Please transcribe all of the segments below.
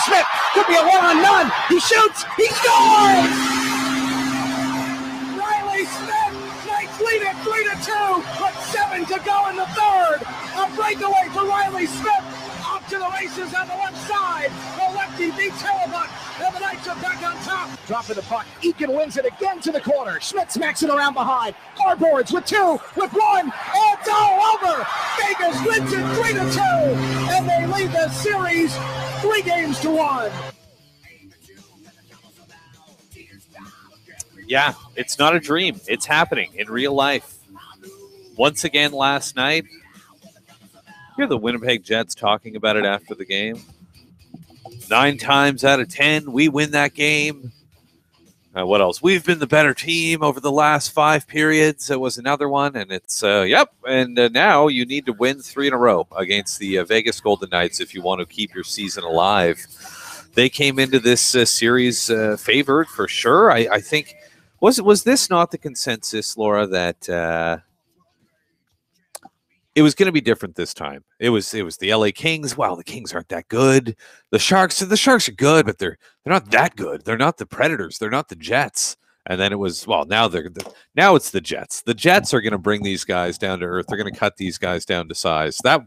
Smith could be a one-on-none. He shoots. He scores! Riley Smith, Knights lead it 3-2, but 7 to go in the third. A breakaway for Riley Smith. Off to the races on the left side. The lefty beats Hellebuck, and the Knights are back on top. Dropping the puck. Eakin wins it again to the corner. Schmidt smacks it around behind. Starboards with 2, with 1. It's all over. Vegas wins it 3-2, and they lead the series 3-1. Yeah, it's not a dream. It's happening in real life. Once again last night, hear the Winnipeg Jets talking about it after the game. 9 times out of 10, we win that game. What else? We've been the better team over the last 5 periods. It was another one, and it's, yep. And now you need to win 3 in a row against the Vegas Golden Knights if you want to keep your season alive. They came into this series favored for sure. I think, was this not the consensus, Laura, that it was going to be different this time? It was the LA Kings. Well, the Kings aren't that good. The Sharks are good, but they're not that good. They're not the Predators. They're not the Jets. And then it was, well, now it's the Jets. The Jets are going to bring these guys down to earth. They're going to cut these guys down to size. That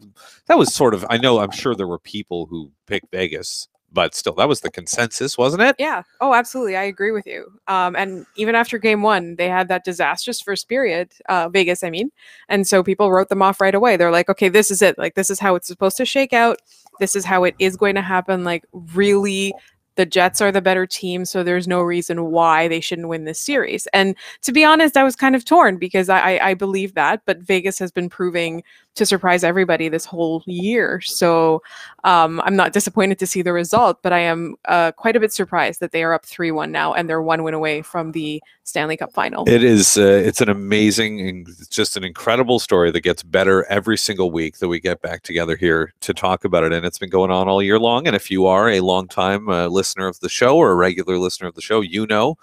was sort of, I'm sure there were people who picked Vegas, but still, that was the consensus, wasn't it? Yeah. Oh, absolutely. I agree with you. And even after game 1, they had that disastrous first period, Vegas, I mean. And so people wrote them off right away. They're like, okay, this is it. Like, this is how it's supposed to shake out. This is how it is going to happen. Like, really, the Jets are the better team, so there's no reason why they shouldn't win this series. And to be honest, I was kind of torn because I believe that, but Vegas has been proving to surprise everybody this whole year. So I'm not disappointed to see the result, but I am quite a bit surprised that they are up 3-1 now, and they're 1 win away from the Stanley Cup final. It is, it's an amazing, and just an incredible story that gets better every single week that we get back together here to talk about it. And it's been going on all year long. And if you are a longtime listener of the show or a regular listener of the show, you know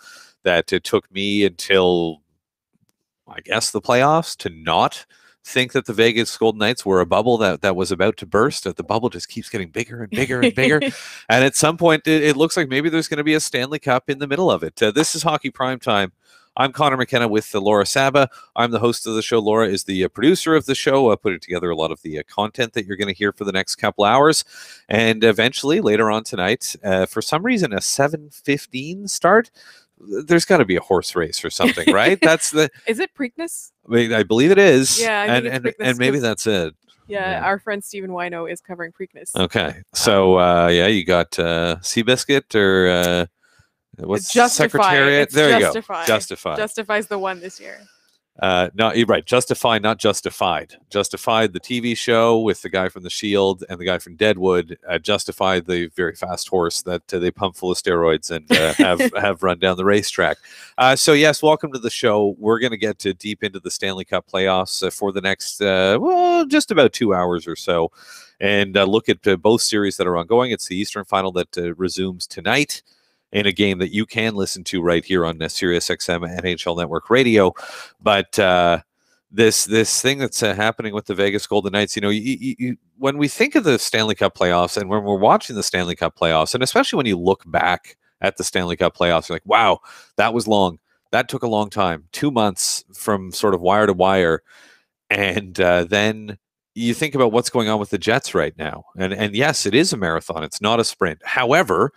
that it took me until, I guess, the playoffs to not think that the Vegas Golden Knights were a bubble that was about to burst. That the bubble just keeps getting bigger and bigger and bigger. And at some point, it looks like maybe there's going to be a Stanley Cup in the middle of it. This is Hockey Primetime. I'm Conor McKenna with Laura Saba. I'm the host of the show. Laura is the producer of the show, putting together a lot of the content that you're going to hear for the next couple hours. And eventually, later on tonight, for some reason, a 7:15 start. There's got to be a horse race or something, right? That's the. Is it Preakness? I believe it is. Yeah, and maybe that's it. Yeah, our friend Stephen Wino is covering Preakness. Okay, so you got Seabiscuit or what's Secretariat? It's there Justify. You go. Justify. Justify's the one this year. No, you're right. Justify, not Justified. Justified, the TV show with the guy from The Shield and the guy from Deadwood. Justified, the very fast horse that they pump full of steroids and have run down the racetrack. So yes, welcome to the show. We're going to get deep into the Stanley Cup playoffs for the next, just about 2 hours or so, and look at both series that are ongoing. It's the Eastern Final that resumes tonight, in a game that you can listen to right here on Sirius XM NHL Network Radio. But this thing that's happening with the Vegas Golden Knights, when we think of the Stanley Cup playoffs and when we're watching the Stanley Cup playoffs, and especially when you look back at the Stanley Cup playoffs. You're like, wow, that was long. That took a long time. 2 months from sort of wire to wire. And then you think about what's going on with the Jets right now. And yes, it is a marathon. It's not a sprint. However,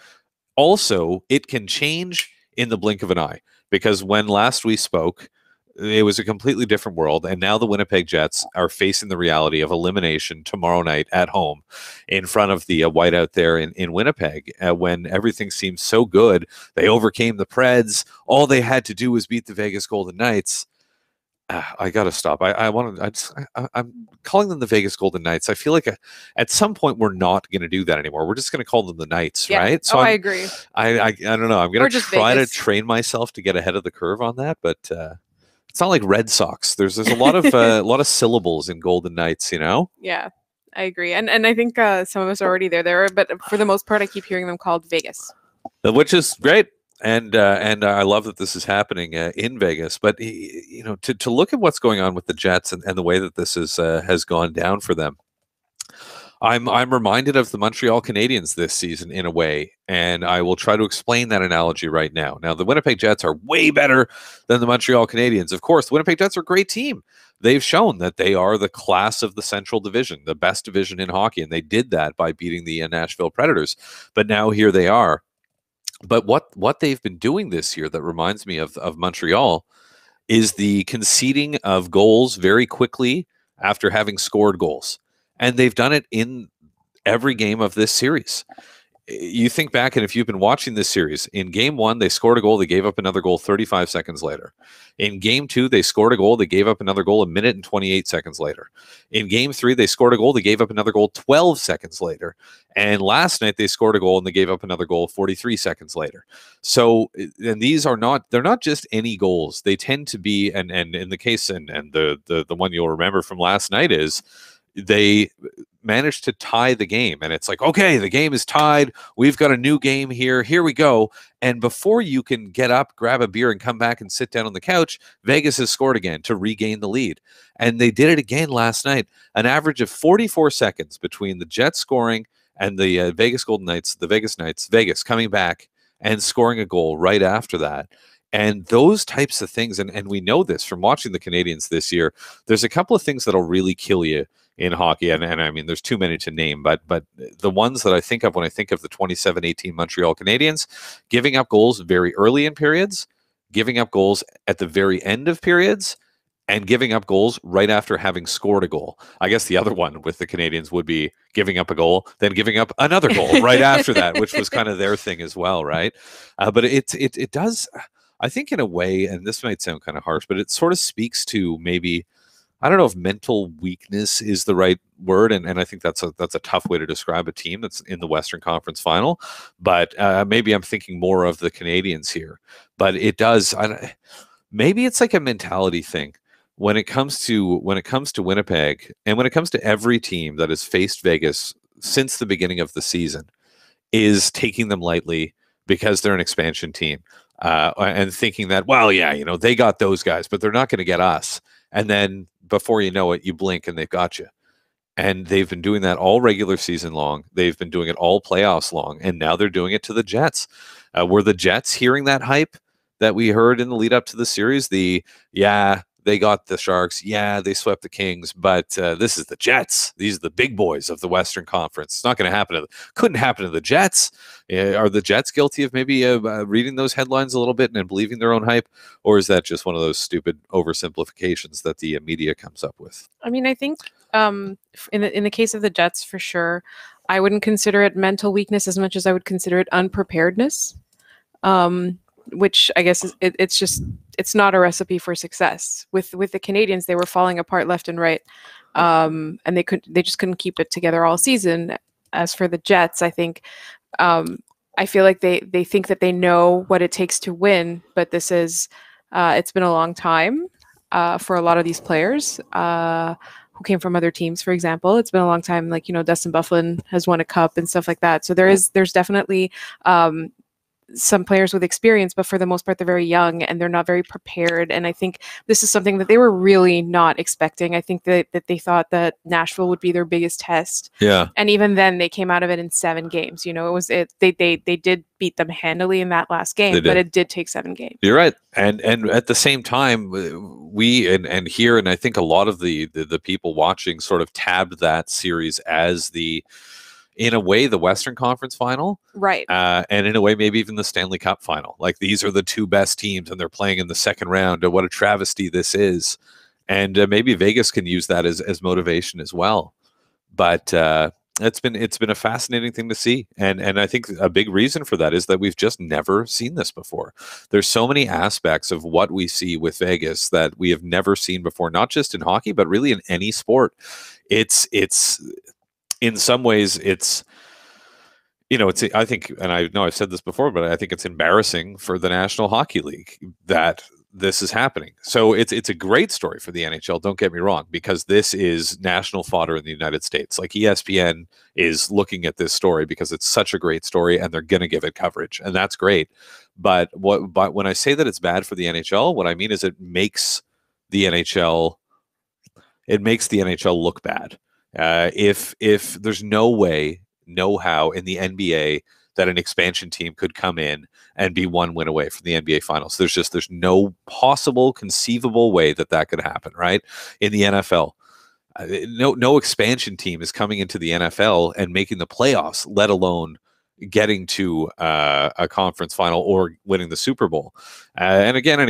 also, it can change in the blink of an eye, because when last we spoke, it was a completely different world. And now the Winnipeg Jets are facing the reality of elimination tomorrow night at home in front of the whiteout there in Winnipeg, when everything seems so good. They overcame the Preds. All they had to do was beat the Vegas Golden Knights. I got to stop. I'm calling them the Vegas Golden Knights. I feel like at some point we're not going to do that anymore. We're just going to call them the Knights, right? So I agree. I don't know. I'm going to try to train myself to get ahead of the curve on that, but it's not like Red Sox. There's a lot of a lot of syllables in Golden Knights, you know? Yeah, I agree. And I think some of us are already there, but for the most part, I keep hearing them called Vegas, which is great. And I love that this is happening in Vegas. But you know, to look at what's going on with the Jets and the way that this has gone down for them, I'm reminded of the Montreal Canadiens this season in a way, and I will try to explain that analogy right now. Now, the Winnipeg Jets are way better than the Montreal Canadiens. Of course, the Winnipeg Jets are a great team. They've shown that they are the class of the Central Division, the best division in hockey, and they did that by beating the Nashville Predators. But now here they are. But what they've been doing this year that reminds me of Montreal is the conceding of goals very quickly after having scored goals. And they've done it in every game of this series. You think back, and if you've been watching this series, in game 1, they scored a goal, they gave up another goal 35 seconds later. In game 2, they scored a goal, they gave up another goal a minute and 28 seconds later. In game 3, they scored a goal, they gave up another goal 12 seconds later. And last night, they scored a goal and they gave up another goal 43 seconds later. So, and these are they're not just any goals. They tend to be, and in the case, and the one you'll remember from last night is, they managed to tie the game, and it's like, okay, the game is tied, we've got a new game here we go. And before you can get up, grab a beer, and come back and sit down on the couch, Vegas has scored again to regain the lead. And they did it again last night, an average of 44 seconds between the Jets scoring and the Vegas Golden Knights, the Vegas Knights, Vegas coming back and scoring a goal right after that. And those types of things, and we know this from watching the Canadiens this year, there's a couple of things that'll really kill you in hockey, and I mean, there's too many to name, but the ones that I think of when I think of the 27-18 Montreal Canadiens, giving up goals very early in periods, giving up goals at the very end of periods, and giving up goals right after having scored a goal. I guess the other one with the Canadiens would be giving up a goal, then giving up another goal right after that, which was kind of their thing as well, right? But it does, I think, in a way, and this might sound kind of harsh, but it sort of speaks to maybe, I don't know if mental weakness is the right word, and I think that's a tough way to describe a team that's in the Western Conference Final. But maybe I'm thinking more of the Canadiens here. But it does. Maybe it's like a mentality thing when it comes to Winnipeg, and when it comes to every team that has faced Vegas since the beginning of the season, is taking them lightly because they're an expansion team, and thinking that, well, yeah, you know, they got those guys, but they're not going to get us. And then before you know it, you blink and they've got you. And they've been doing that all regular season long. They've been doing it all playoffs long. And now they're doing it to the Jets. Were the Jets hearing that hype that we heard in the lead up to the series? They got the Sharks. Yeah, they swept the Kings. But this is the Jets. These are the big boys of the Western Conference. It's not going to happen. Couldn't happen to the Jets. Are the Jets guilty of maybe reading those headlines a little bit and believing their own hype? Or is that just one of those stupid oversimplifications that the media comes up with? I mean, I think in the case of the Jets, for sure, I wouldn't consider it mental weakness as much as I would consider it unpreparedness. Which I guess it's not a recipe for success. With the Canadiens, they were falling apart left and right, and they just couldn't keep it together all season. As for the Jets, I think I feel like they think that they know what it takes to win, but this is it's been a long time for a lot of these players who came from other teams. For example, it's been a long time. Like, you know, Dustin Byfuglien has won a cup and stuff like that. So there's definitely some players with experience, but for the most part, they're very young and they're not very prepared. And I think this is something that they were really not expecting. I think that they thought that Nashville would be their biggest test. Yeah. And even then, they came out of it in 7 games. You know, they did beat them handily in that last game, but it did take 7 games. You're right. And at the same time, we and here, and I think a lot of the people watching sort of tabbed that series as in a way, the Western Conference Final. Right. And in a way, maybe even the Stanley Cup Final. Like, these are the 2 best teams and they're playing in the second round. What a travesty this is. And maybe Vegas can use that as motivation as well. But it's been a fascinating thing to see. And I think a big reason for that is that we've just never seen this before. There's so many aspects of what we see with Vegas that we have never seen before, not just in hockey, but really in any sport. It's in some ways, I think, and I know I've said this before, but I think it's embarrassing for the National Hockey League that this is happening. So it's a great story for the NHL, don't get me wrong, because this is national fodder in the United States. Like, ESPN is looking at this story because it's such a great story and they're going to give it coverage, and that's great. But when I say that it's bad for the NHL, what I mean is it makes the NHL look bad. If there's no how in the NBA that an expansion team could come in and be 1 win away from the NBA Finals, there's no possible conceivable way that could happen, right? In the NFL, no expansion team is coming into the NFL and making the playoffs, let alone getting to a conference final or winning the Super Bowl. And again,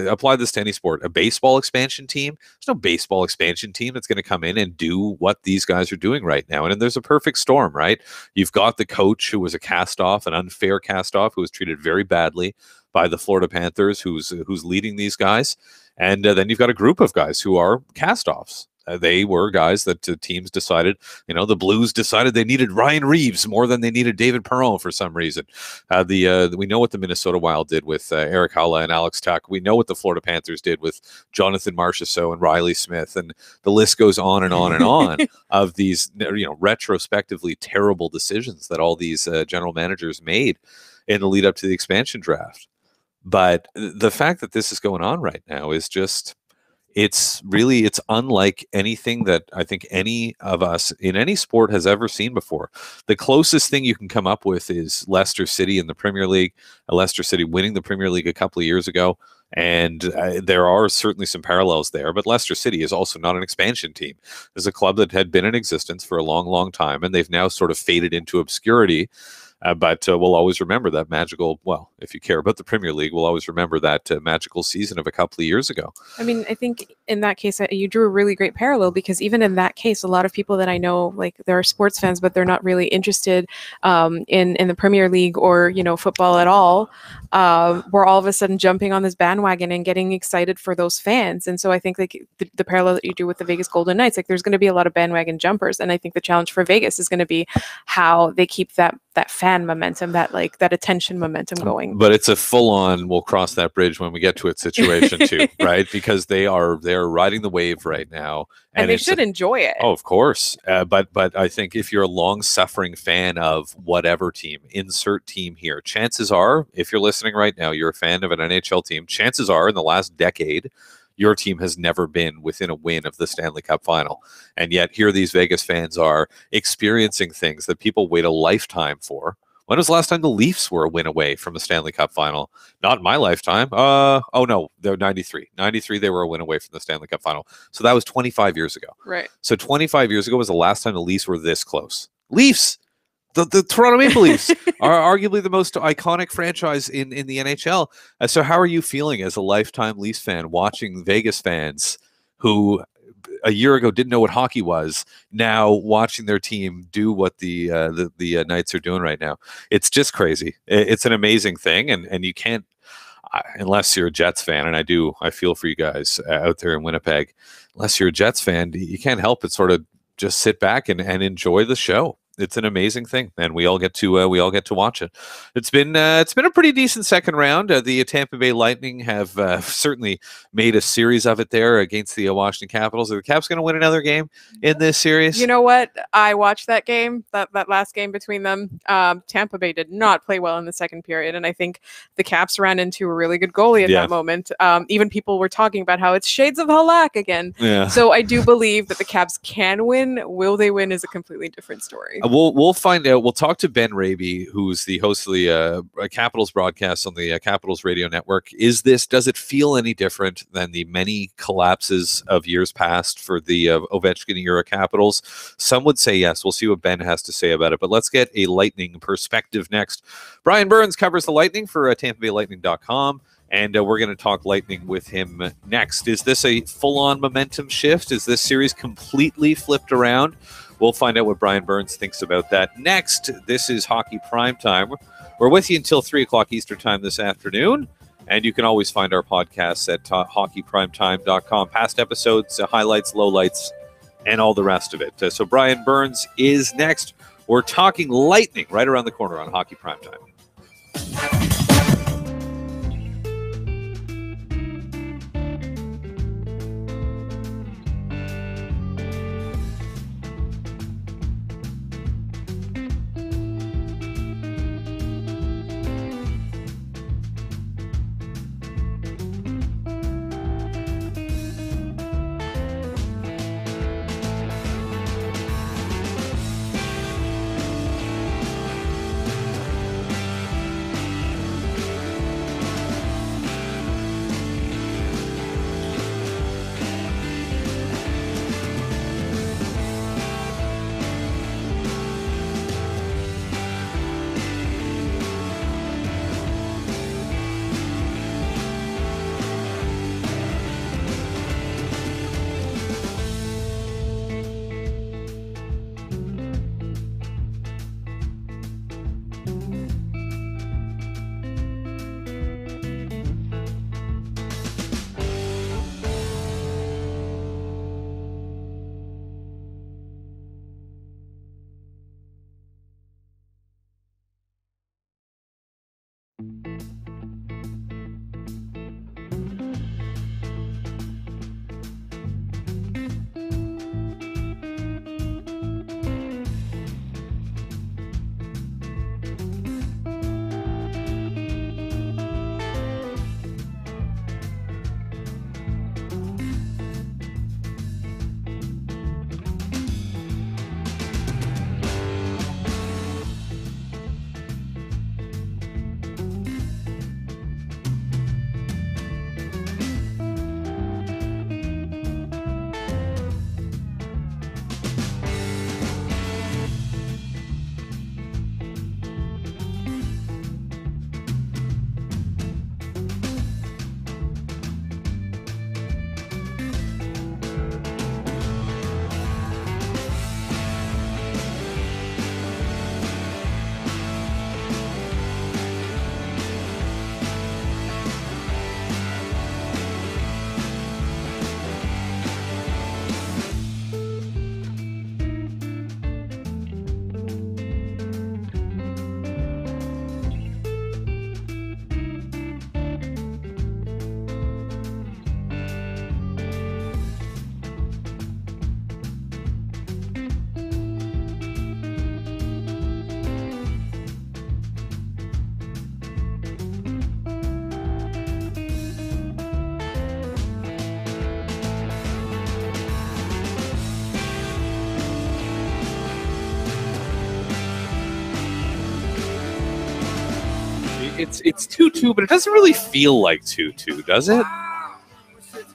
apply this to any sport. A baseball expansion team, there's no baseball expansion team that's going to come in and do what these guys are doing right now. And there's a perfect storm, right? You've got the coach who was a cast-off, an unfair cast-off, who was treated very badly by the Florida Panthers, who's leading these guys. And then you've got a group of guys who are cast-offs. They were guys that teams decided, the Blues decided they needed Ryan Reeves more than they needed David Perron for some reason. We know what the Minnesota Wild did with Eric Haula and Alex Tuck. We know what the Florida Panthers did with Jonathan Marchessault and Riley Smith, and the list goes on and on and on of these, retrospectively terrible decisions that all these general managers made in the lead up to the expansion draft. But the fact that this is going on right now is just... It's unlike anything that I think any of us in any sport has ever seen before. The closest thing you can come up with is Leicester City in the Premier League, Leicester City winning the Premier League a couple of years ago. And there are certainly some parallels there, but Leicester City is also not an expansion team. There's a club that had been in existence for a long, long time, and they've now sort of faded into obscurity. But we'll always remember that magical, well, if you care about the Premier League, we'll always remember that magical season of a couple of years ago. I mean, I think in that case, you drew a really great parallel, because even in that case, a lot of people that I know, like, they're sports fans, but they're not really interested in the Premier League or, football at all, were all of a sudden jumping on this bandwagon and getting excited for those fans. And so I think, like, the parallel that you do with the Vegas Golden Knights, like, there's going to be a lot of bandwagon jumpers. And I think the challenge for Vegas is going to be how they keep that fan momentum, that attention momentum going. But it's a full-on, we'll cross that bridge when we get to it situation too, right? Because they're riding the wave right now, and they should enjoy it. Oh, of course. But I think if you're a long-suffering fan of whatever team, insert team here, chances are, if you're listening right now, you're a fan of an NHL team. Chances are, in the last decade, your team has never been within a win of the Stanley Cup Final. And yet here these Vegas fans are experiencing things that people wait a lifetime for. When was the last time the Leafs were a win away from a Stanley Cup Final? Not in my lifetime. Oh no, they're 93. 93, they were a win away from the Stanley Cup Final. So that was 25 years ago. Right. So 25 years ago was the last time the Leafs were this close. Leafs! The Toronto Maple Leafs are arguably the most iconic franchise in the NHL. So how are you feeling as a lifetime Leafs fan, watching Vegas fans who a year ago didn't know what hockey was, now watching their team do what the Knights are doing right now? It's just crazy. It's an amazing thing, and you can't, unless you're a Jets fan, and I feel for you guys out there in Winnipeg, unless you're a Jets fan, you can't help but sort of just sit back and enjoy the show. It's an amazing thing, and we all get to watch it. It's been a pretty decent second round. The Tampa Bay Lightning have certainly made a series of it there against the Washington Capitals. Are the Caps going to win another game in this series? You know what? I watched that game, that last game between them. Tampa Bay did not play well in the second period, and I think the Caps ran into a really good goalie at that moment. Even people were talking about how it's shades of Halak again. Yeah. So I do believe that the Caps can win. Will they win is a completely different story. We'll find out. We'll talk to Ben Raby, who's the host of the Capitals broadcast on the Capitals radio network. Does it feel any different than the many collapses of years past for the Ovechkin era Capitals? Some would say yes. We'll see what Ben has to say about it. But let's get a Lightning perspective next. Bryan Burns covers the Lightning for TampaBayLightning.com. And we're going to talk Lightning with him next. Is this a full-on momentum shift? Is this series completely flipped around? We'll find out what Bryan Burns thinks about that next. This is Hockey Primetime. We're with you until 3 o'clock Eastern Time this afternoon. And you can always find our podcasts at hockeyprimetime.com. Past episodes, highlights, lowlights, and all the rest of it. So Bryan Burns is next. We're talking Lightning right around the corner on Hockey Primetime. It's 2-2, but it doesn't really feel like 2-2, does it?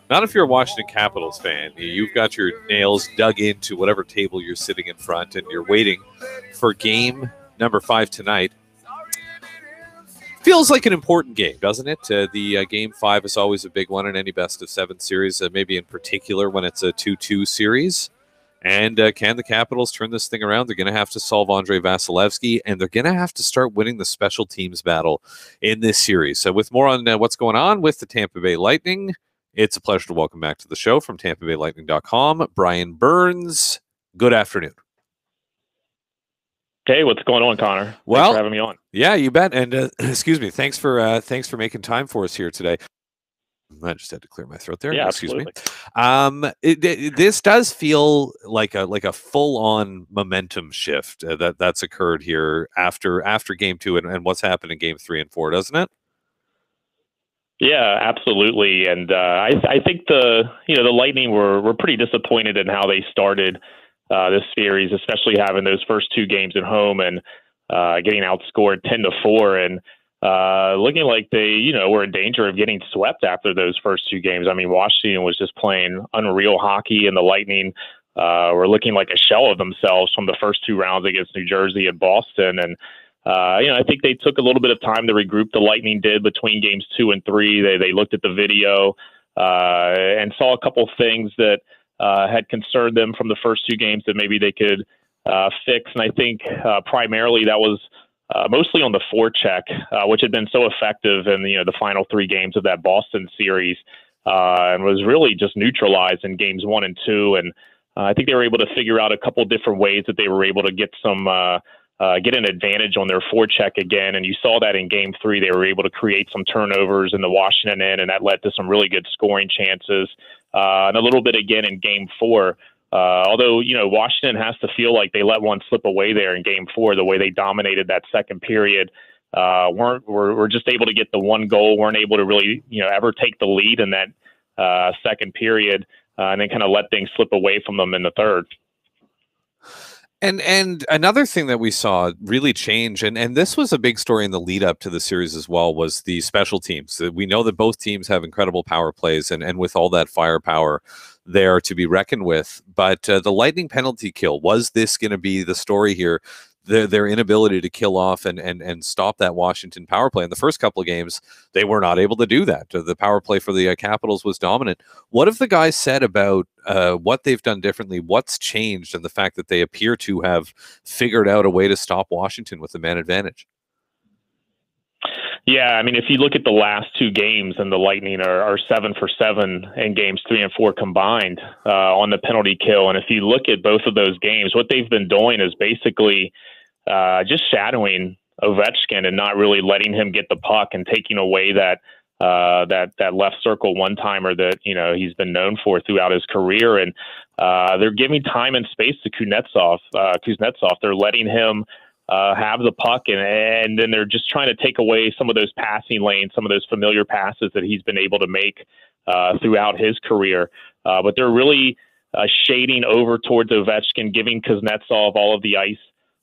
Not if you're a Washington Capitals fan. You've got your nails dug into whatever table you're sitting in front, and you're waiting for game number 5 tonight. Feels like an important game, doesn't it? The game 5 is always a big one in any best-of-7 series, maybe in particular when it's a 2-2 series. And can the Capitals turn this thing around? They're going to have to solve Andrei Vasilevsky, and they're going to have to start winning the special teams battle in this series. So with more on what's going on with the Tampa Bay Lightning, it's a pleasure to welcome back to the show from TampaBayLightning.com, Bryan Burns. Good afternoon. Hey, what's going on, Connor? Well, thanks for having me on. Yeah, you bet. And excuse me, thanks for making time for us here today. I just had to clear my throat there. Yeah, Excuse absolutely. me. This does feel like a full-on momentum shift that's occurred here after game 2 and what's happened in game 3 and 4, doesn't it? Yeah, absolutely. And I think the Lightning were pretty disappointed in how they started this series, especially having those first 2 games at home and getting outscored 10-4 and looking like they were in danger of getting swept after those first 2 games. I mean, Washington was just playing unreal hockey, and the Lightning were looking like a shell of themselves from the first 2 rounds against New Jersey and Boston. And I think they took a little bit of time to regroup. The Lightning did between games 2 and 3. They looked at the video and saw a couple things that had concerned them from the first 2 games that maybe they could fix. And I think primarily that was mostly on the forecheck, which had been so effective in the final 3 games of that Boston series, and was really just neutralized in games 1 and 2. And I think they were able to figure out a couple different ways that they were able to get get an advantage on their forecheck again. And you saw that in game 3, they were able to create some turnovers in the Washington end, and that led to some really good scoring chances. And a little bit again in game 4. Although, Washington has to feel like they let one slip away there in game 4, the way they dominated that second period. We're just able to get the 1 goal, weren't able to really, ever take the lead in that second period, and then kind of let things slip away from them in the third. And another thing that we saw really change, and this was a big story in the lead up to the series as well, was the special teams. We know that both teams have incredible power plays, and with all that firepower there to be reckoned with. But the Lightning penalty kill, was this going to be the story here? Their inability to kill off and stop that Washington power play. In the first couple of games, they were not able to do that. The power play for the Capitals was dominant. What have the guys said about what they've done differently? What's changed, and the fact that they appear to have figured out a way to stop Washington with the man advantage? Yeah, I mean, if you look at the last 2 games, and the Lightning are 7 for 7 in games 3 and 4 combined on the penalty kill. And if you look at both of those games, what they've been doing is basically just shadowing Ovechkin and not really letting him get the puck, and taking away that left circle one-timer that he's been known for throughout his career. And they're giving time and space to Kuznetsov. They're letting him have the puck, and then they're just trying to take away some of those passing lanes, some of those familiar passes that he's been able to make throughout his career. But they're really shading over towards Ovechkin, giving Kuznetsov all of the ice,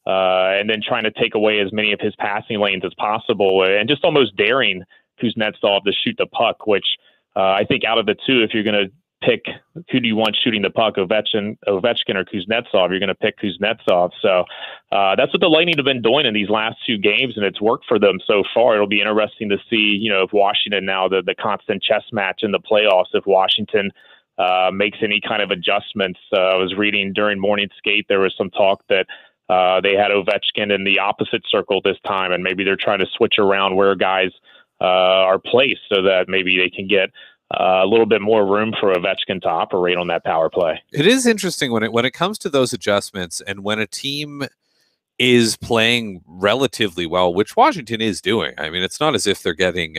and then trying to take away as many of his passing lanes as possible, and just almost daring Kuznetsov to shoot the puck, which I think out of the 2, if you're going to pick who do you want shooting the puck, Ovechkin or Kuznetsov, you're going to pick Kuznetsov. So that's what the Lightning have been doing in these last 2 games, and it's worked for them so far. It'll be interesting to see, if Washington, now the constant chess match in the playoffs, if Washington makes any kind of adjustments. I was reading during morning skate, there was some talk that they had Ovechkin in the opposite circle this time, and maybe they're trying to switch around where guys are placed so that maybe they can get a little bit more room for Ovechkin to operate on that power play. It is interesting when it comes to those adjustments, and when a team is playing relatively well, which Washington is doing. I mean, it's not as if they're getting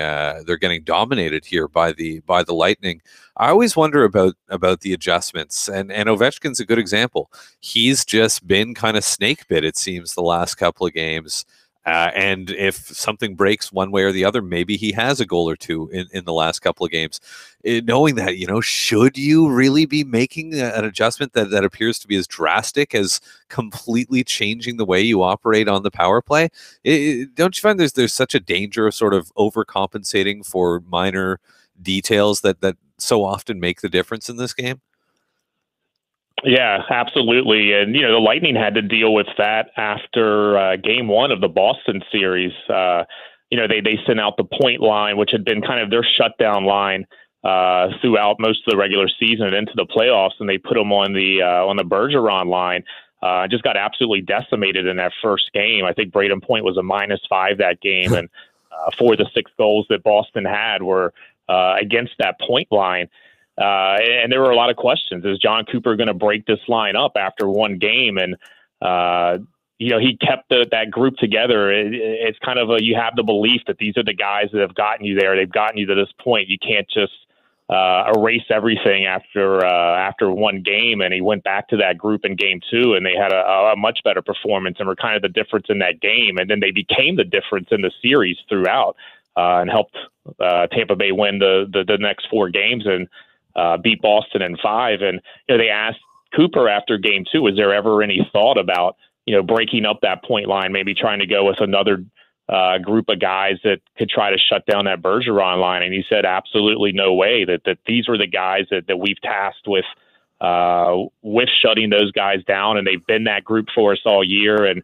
dominated here by the Lightning. I always wonder about the adjustments, and Ovechkin's a good example. He's just been kind of snake bit, it seems, the last couple of games. And if something breaks one way or the other, maybe he has a goal or 2 in the last couple of games. Knowing that, should you really be making an adjustment that appears to be as drastic as completely changing the way you operate on the power play? Don't you find there's such a danger of sort of overcompensating for minor details that so often make the difference in this game? Yeah, absolutely. And, the Lightning had to deal with that after game 1 of the Boston series. They sent out the point line, which had been kind of their shutdown line throughout most of the regular season and into the playoffs, and they put them on the Bergeron line. Just got absolutely decimated in that first game. I think Braden Point was a -5 that game, and 4 of the 6 goals that Boston had were against that point line. And there were a lot of questions. Is John Cooper going to break this line up after one game? And he kept that group together. It's kind of you have the belief that these are the guys that have gotten you there. They've gotten you to this point. You can't just erase everything after one game. And he went back to that group in game 2, and they had a much better performance and were kind of the difference in that game. And then they became the difference in the series throughout, and helped Tampa Bay win the next 4 games and beat Boston in 5. And they asked Cooper after game 2, was there ever any thought about breaking up that point line, maybe trying to go with another group of guys that could try to shut down that Bergeron line? And he said, absolutely no way, that these were the guys that we've tasked with shutting those guys down. And they've been that group for us all year. And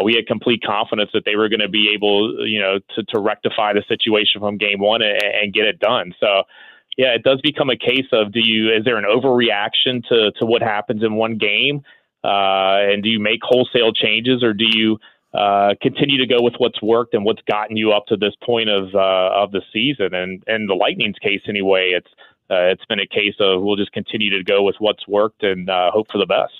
we had complete confidence that they were going to be able, to rectify the situation from game 1 and get it done. So, yeah, it does become a case of, is there an overreaction to what happens in one game? And do you make wholesale changes, or do you continue to go with what's worked and what's gotten you up to this point of the season? And in the Lightning's case, anyway, it's been a case of we'll just continue to go with what's worked and hope for the best.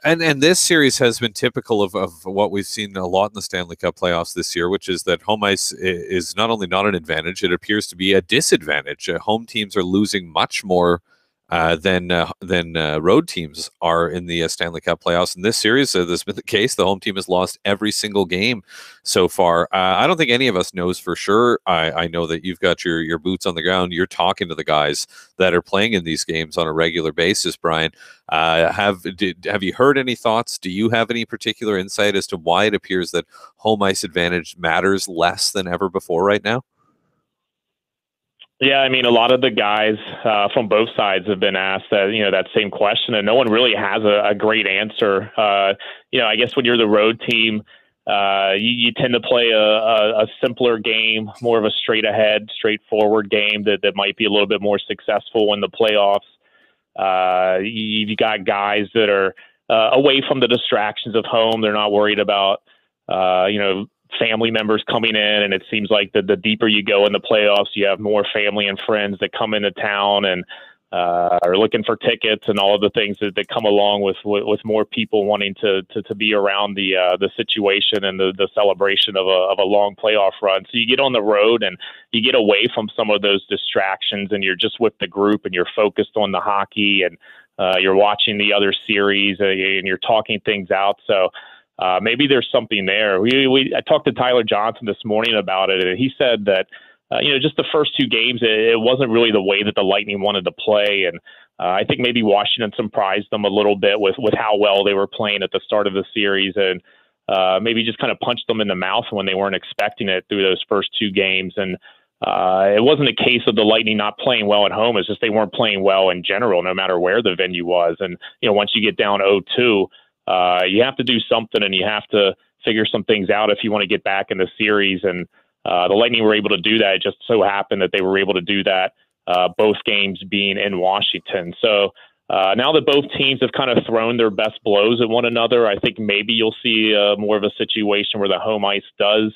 And this series has been typical of what we've seen a lot in the Stanley Cup playoffs this year, which is that home ice is not only not an advantage, it appears to be a disadvantage. Home teams are losing much more than road teams are in the Stanley Cup playoffs. In this series, this has been the case. The home team has lost every single game so far. I don't think any of us knows for sure. I know that you've got your boots on the ground. You're talking to the guys that are playing in these games on a regular basis, Brian. Have you heard any thoughts? Do you have any particular insight as to why it appears that home ice advantage matters less than ever before right now? Yeah, I mean, a lot of the guys from both sides have been asked that same question, and no one really has a great answer. I guess when you're the road team, you tend to play a simpler game, more of a straight ahead, straightforward game that might be a little bit more successful in the playoffs. You've got guys that are away from the distractions of home. They're not worried about family members coming in, and it seems like the deeper you go in the playoffs, you have more family and friends that come into town and are looking for tickets and all of the things that come along with more people wanting to be around the situation and the celebration of a long playoff run. So you get on the road and you get away from some of those distractions, and you're just with the group and you're focused on the hockey, and you're watching the other series and you're talking things out. So maybe there's something there. I talked to Tyler Johnson this morning about it, and he said that, just the first 2 games, it wasn't really the way that the Lightning wanted to play. And I think maybe Washington surprised them a little bit with how well they were playing at the start of the series, and maybe just kind of punched them in the mouth when they weren't expecting it through those first 2 games. And it wasn't a case of the Lightning not playing well at home. It's just they weren't playing well in general, no matter where the venue was. And, once you get down 0-2, you have to do something, and you have to figure some things out if you want to get back in the series. And the Lightning were able to do that. It just so happened that they were able to do that, both games being in Washington. So now that both teams have kind of thrown their best blows at one another, I think maybe you'll see more of a situation where the home ice does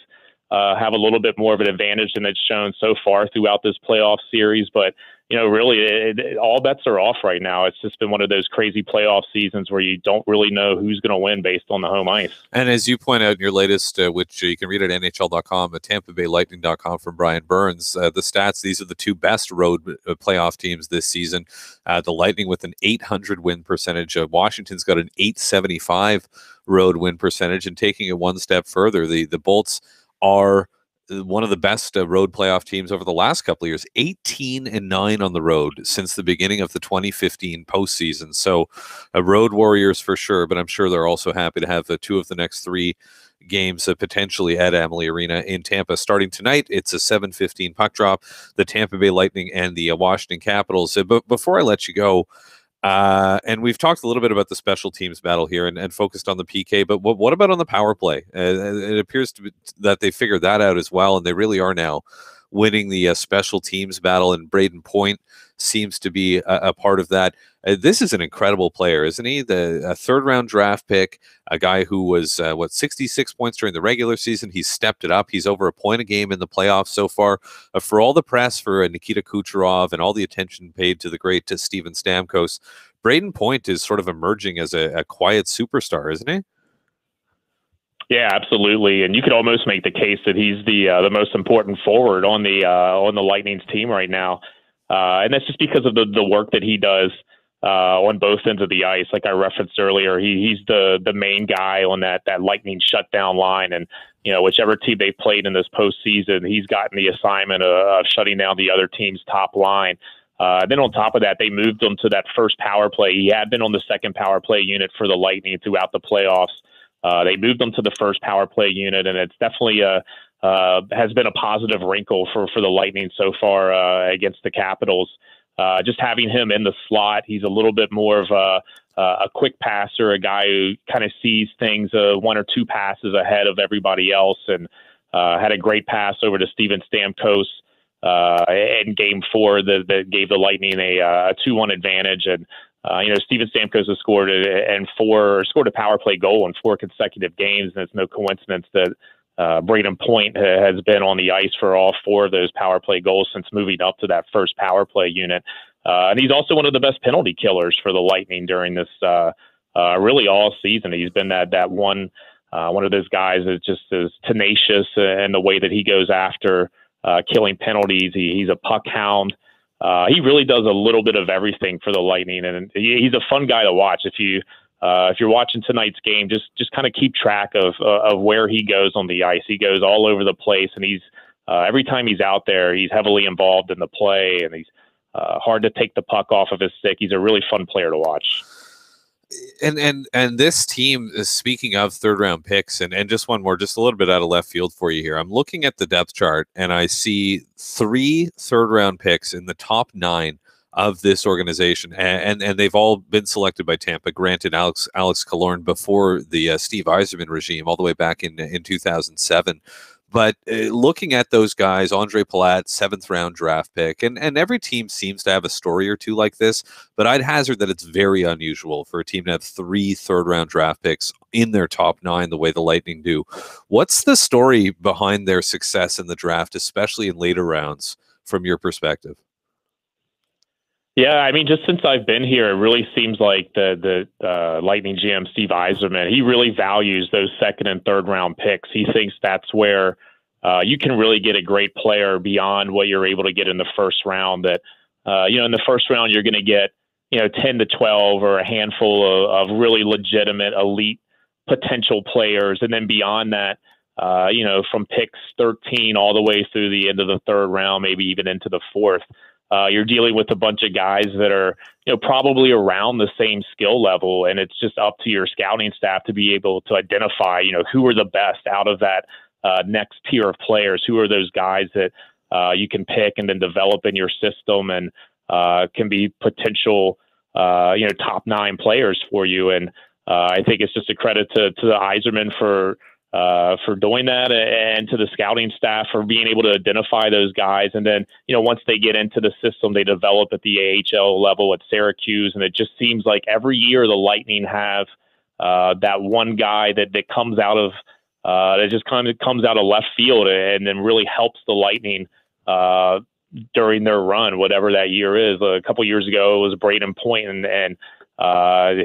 have a little bit more of an advantage than it's shown so far throughout this playoff series. But really, all bets are off right now. It's just been one of those crazy playoff seasons where you don't really know who's going to win based on the home ice. And as you point out in your latest, which you can read at NHL.com, at TampaBayLightning.com from Bryan Burns, the stats, these are the 2 best road playoff teams this season. The Lightning with an .800 win percentage. Washington's got an .875 road win percentage. And taking it one step further, the Bolts are one of the best road playoff teams over the last couple of years, 18-9 on the road since the beginning of the 2015 postseason. So road warriors for sure, but I'm sure they're also happy to have 2 of the next 3 games potentially at Amalie Arena in Tampa. Starting tonight, it's a 7:15 puck drop, the Tampa Bay Lightning and the Washington Capitals. But before I let you go, and we've talked a little bit about the special teams battle here and focused on the PK, but what about on the power play? It appears to be that they figured that out as well, and they really are now winning the special teams battle, and Braden Point seems to be a part of that. This is an incredible player, isn't he? A third-round draft pick, a guy who was, 66 points during the regular season. He's stepped it up. He's over a point a game in the playoffs so far. For all the press for Nikita Kucherov and all the attention paid to the great Steven Stamkos, Braden Point is sort of emerging as a quiet superstar, isn't he? Yeah, absolutely. And you could almost make the case that he's the most important forward on the Lightning's team right now. And that's just because of the work that he does on both ends of the ice. Like I referenced earlier, he's the main guy on that Lightning shutdown line. And, whichever team they played in this postseason, he's gotten the assignment of shutting down the other team's top line. Then on top of that, they moved him to that first power play. He had been on the second power play unit for the Lightning throughout the playoffs. They moved him to the first power play unit, and it's definitely has been a positive wrinkle for the Lightning so far against the Capitals. Just having him in the slot, he's a little bit more of a quick passer, a guy who kind of sees things one or two passes ahead of everybody else, and had a great pass over to Steven Stamkos in Game 4 that gave the Lightning a 2-1 advantage. And Steven Stamkos has scored a power play goal in 4 consecutive games, and it's no coincidence that Braden Point has been on the ice for all 4 of those power play goals since moving up to that first power play unit. And he's also one of the best penalty killers for the Lightning during this really all season. He's been that one of those guys that just is tenacious in the way that he goes after killing penalties. He's a puck hound. He really does a little bit of everything for the Lightning, and he's a fun guy to watch. If you're watching tonight's game, just kind of keep track of where he goes on the ice. He goes all over the place, and he's every time he's out there, he's heavily involved in the play, and he's hard to take the puck off of his stick. He's a really fun player to watch. And this team is, speaking of third round picks, and just one more, just a little bit out of left field for you here. I'm looking at the depth chart and I see 3 third round picks in the top 9 of this organization, and they've all been selected by Tampa. Granted, Alex Killorn before the Steve Yzerman regime, all the way back in 2007. But looking at those guys, Andre Palat, 7th round draft pick, and every team seems to have a story or two like this, but I'd hazard that it's very unusual for a team to have 3 third round draft picks in their top 9 the way the Lightning do. What's the story behind their success in the draft, especially in later rounds, from your perspective? Yeah, I mean, just since I've been here, it really seems like the Lightning GM, Steve Yzerman, he really values those second and third round picks. He thinks that's where you can really get a great player beyond what you're able to get in the first round. That, in the first round, you're going to get, 10 to 12 or a handful of really legitimate elite potential players. And then beyond that, from picks 13 all the way through the end of the third round, maybe even into the fourth. You're dealing with a bunch of guys that are, probably around the same skill level, and it's just up to your scouting staff to be able to identify, who are the best out of that next tier of players. Who are those guys that you can pick and then develop in your system and can be potential, top 9 players for you. And I think it's just a credit to the Yzerman for doing that, and to the scouting staff for being able to identify those guys. And then, once they get into the system, they develop at the AHL level at Syracuse. And it just seems like every year the Lightning have that one guy that comes out of that just kind of comes out of left field and then really helps the Lightning during their run, whatever that year is. A couple years ago, it was Braden Point and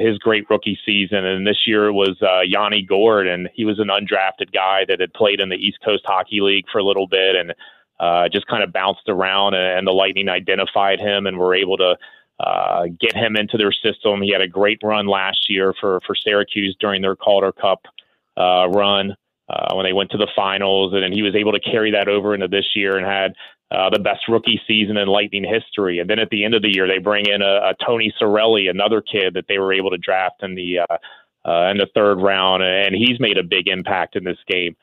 his great rookie season. And this year it was Yanni Gourde, and he was an undrafted guy that had played in the East Coast Hockey League for a little bit and just kind of bounced around, and the Lightning identified him and were able to get him into their system. He had a great run last year for Syracuse during their Calder Cup run when they went to the finals, and then he was able to carry that over into this year and had the best rookie season in Lightning history. And then at the end of the year, they bring in a Tony Cirelli, another kid that they were able to draft in the third round, and he's made a big impact in this game.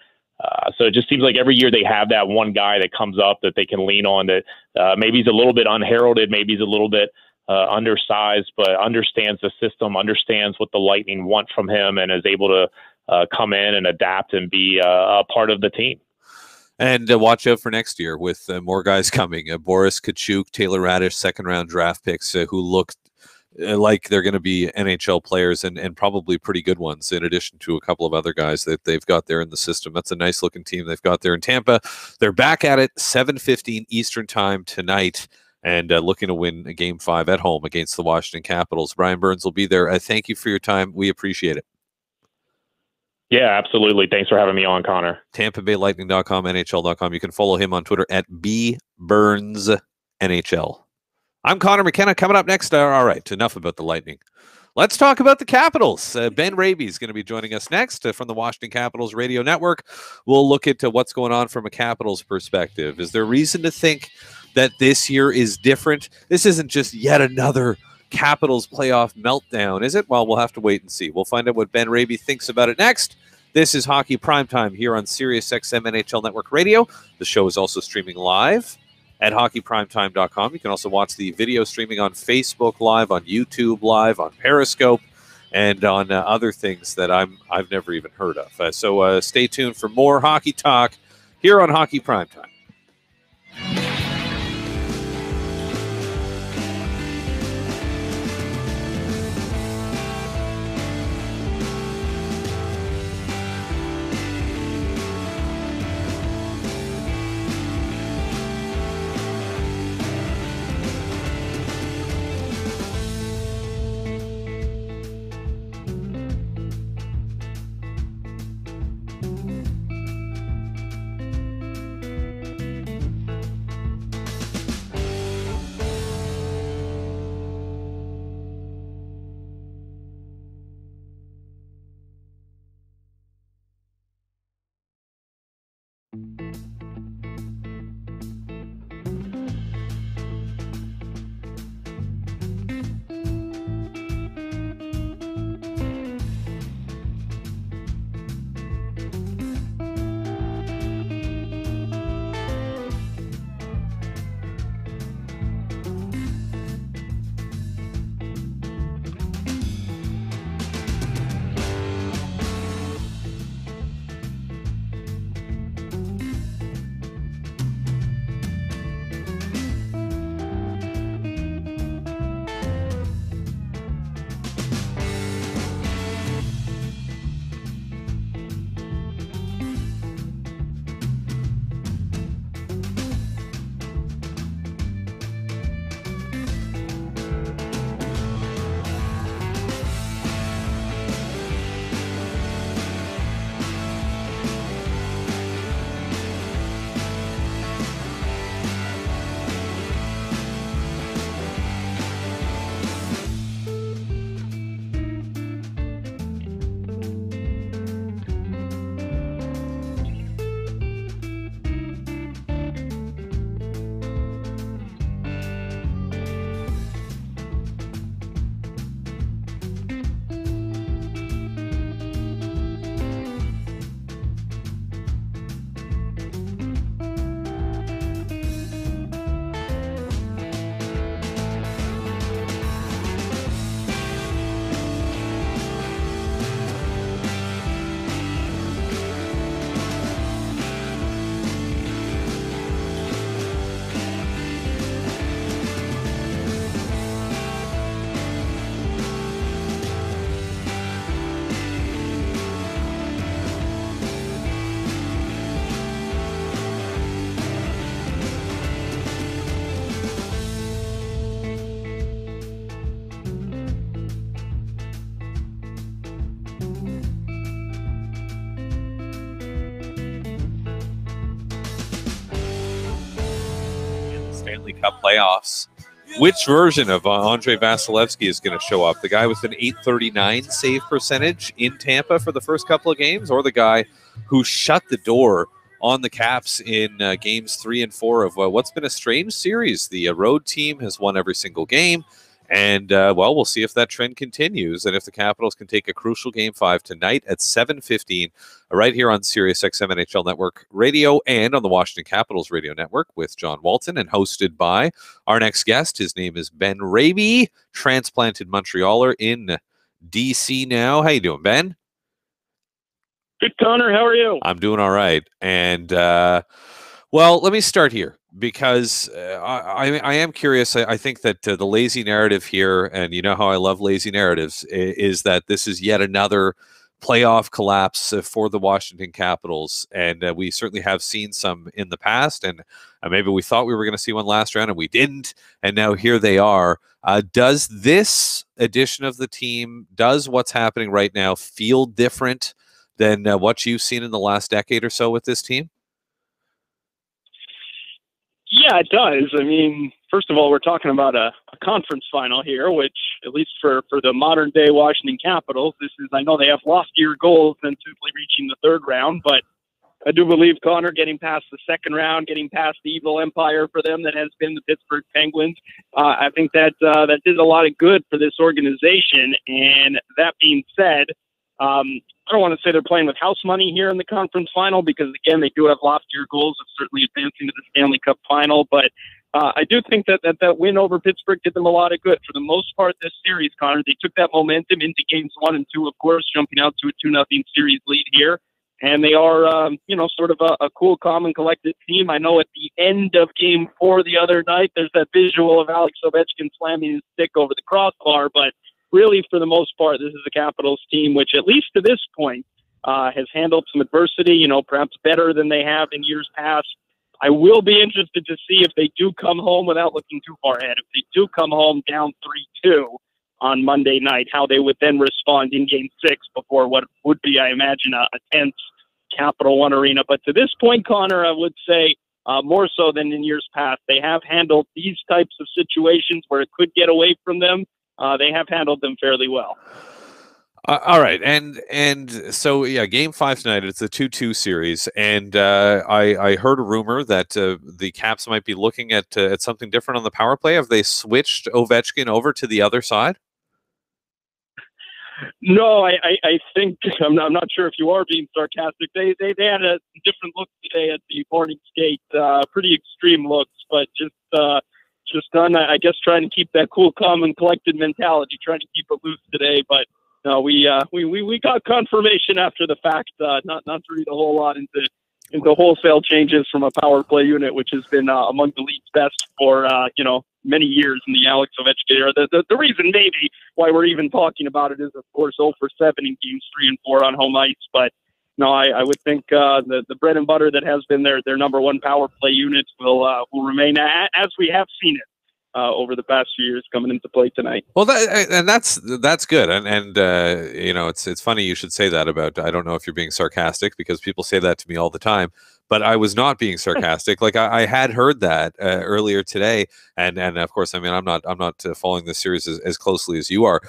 So it just seems like every year they have that one guy that comes up that they can lean on, that maybe he's a little bit unheralded, maybe he's a little bit undersized, but understands the system, understands what the Lightning want from him, and is able to come in and adapt and be a part of the team. And watch out for next year with more guys coming. Boris Kachuk, Taylor Radish, second-round draft picks who look like they're going to be NHL players and probably pretty good ones, in addition to a couple of other guys that they've got there in the system. That's a nice-looking team they've got there in Tampa. They're back at it 7:15 Eastern Time tonight, and looking to win a Game 5 at home against the Washington Capitals. Bryan Burns will be there. Thank you for your time. We appreciate it. Yeah, absolutely. Thanks for having me on, Connor. TampaBayLightning.com, NHL.com. You can follow him on Twitter at BBurnsNHL. I'm Conor McKenna. Coming up next. All right, enough about the Lightning. Let's talk about the Capitals. Ben Raby is going to be joining us next from the Washington Capitals Radio Network. We'll look at what's going on from a Capitals perspective. Is there reason to think that this year is different? This isn't just yet another Capitals playoff meltdown, is it? Well, we'll have to wait and see. We'll find out what Ben Raby thinks about it next. This is Hockey Primetime here on SiriusXM NHL Network Radio. The show is also streaming live at hockeyprimetime.com. You can also watch the video streaming on Facebook Live, on YouTube Live, on Periscope, and on other things that I've never even heard of. So stay tuned for more hockey talk here on Hockey Primetime. Stanley Cup playoffs. Which version of Andrei Vasilevsky is going to show up? The guy with an .839 save percentage in Tampa for the first couple of games, or the guy who shut the door on the Caps in games 3 and 4 of what's been a strange series? The road team has won every single game, and well, we'll see if that trend continues and if the Capitals can take a crucial Game 5 tonight at 7:15 right here on SiriusXM NHL Network Radio and on the Washington Capitals Radio Network with John Walton, and hosted by our next guest. His name is Ben Raby, transplanted Montrealer in D.C. now. How you doing, Ben? Good, Connor. How are you? I'm doing all right. And, well, let me start here because I am curious. I think that the lazy narrative here, and you know how I love lazy narratives, is that this is yet another playoff collapse for the Washington Capitals. And we certainly have seen some in the past, and maybe we thought we were going to see one last round and we didn't. And now here they are. Does this edition of the team, does what's happening right now feel different than what you've seen in the last decade or so with this team? Yeah, it does. I mean, first of all, we're talking about a conference final here, which, at least for the modern day Washington Capitals, I know they have loftier goals than simply reaching the third round, but I do believe, Connor, getting past the second round, getting past the evil empire for them that has been the Pittsburgh Penguins, I think that did a lot of good for this organization. And that being said, I don't want to say they're playing with house money here in the conference final because, again, they do have loftier goals of certainly advancing to the Stanley Cup final. But I do think that win over Pittsburgh did them a lot of good. For the most part, this series, Connor, they took that momentum into games 1 and 2, of course, jumping out to a 2-0 series lead here. And they are, sort of a cool, calm, and collected team. I know at the end of Game 4 the other night, there's that visual of Alex Ovechkin slamming his stick over the crossbar, but really, for the most part, this is a Capitals team which, at least to this point, has handled some adversity, perhaps better than they have in years past. I will be interested to see if they do come home without looking too far ahead. If they do come home down 3-2 on Monday night, how they would then respond in Game 6 before what would be, I imagine, a tense Capital One arena. But to this point, Connor, I would say more so than in years past, they have handled these types of situations where it could get away from them. They have handled them fairly well. All right, and so yeah, Game 5 tonight. It's a 2-2 series, and I heard a rumor that the Caps might be looking at something different on the power play. Have they switched Ovechkin over to the other side? No, I think I'm not sure if you are being sarcastic. They had a different look today at the morning skate, pretty extreme looks, but just done, I guess, trying to keep that cool, calm, and collected mentality, trying to keep it loose today. But no, we got confirmation after the fact, not to read a whole lot into wholesale changes from a power play unit, which has been among the league's best for many years in the Alex Ovechkin era. The reason maybe why we're even talking about it is, of course, 0 for 7 in games 3 and 4 on home ice. But no, I would think the bread and butter that has been their number one power play unit will remain as we have seen it over the past few years coming into play tonight. Well, that's good, and it's funny you should say that about. I don't know if you're being sarcastic because people say that to me all the time, but I was not being sarcastic. Like I had heard that earlier today, and of course, I mean, I'm not following this series as closely as you are.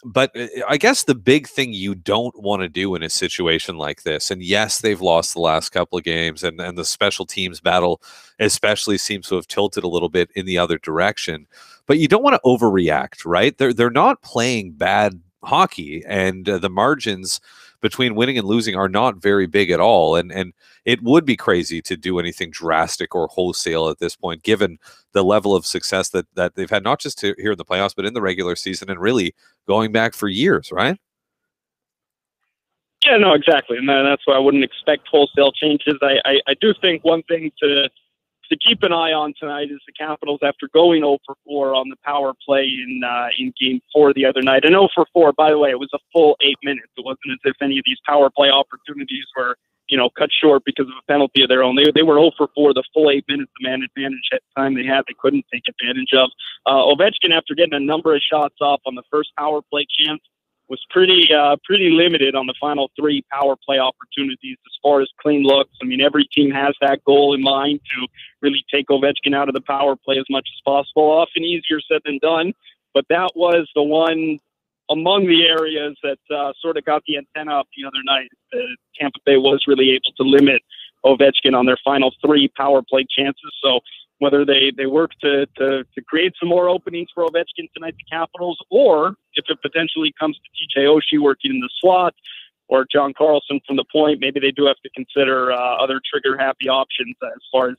But I guess the big thing you don't want to do in a situation like this, and yes, they've lost the last couple of games, and the special teams battle especially seems to have tilted a little bit in the other direction, but you don't want to overreact, right? They're not playing bad hockey, and the margins between winning and losing are not very big at all, and it would be crazy to do anything drastic or wholesale at this point, given the level of success that they've had, not just here in the playoffs, but in the regular season, and really going back for years, right? Yeah, no, exactly, and that's why I wouldn't expect wholesale changes. I do think one thing to keep an eye on tonight is the Capitals, after going 0 for 4 on the power play in Game 4 the other night. And 0 for 4, by the way, it was a full 8 minutes. It wasn't as if any of these power play opportunities were, cut short because of a penalty of their own. They were 0 for 4 the full 8 minutes, the man advantage at the time they had. They couldn't take advantage of. Ovechkin, after getting a number of shots off on the first power play chance, was pretty limited on the final 3 power play opportunities as far as clean looks. I mean, every team has that goal in mind to really take Ovechkin out of the power play as much as possible. Often easier said than done, but that was the one among the areas that sort of got the antenna up the other night. Tampa Bay was really able to limit Ovechkin on their final 3 power play chances. So whether they work to create some more openings for Ovechkin tonight, the Capitals, or if it potentially comes to TJ Oshie working in the slot or John Carlson from the point, maybe they do have to consider other trigger-happy options as far as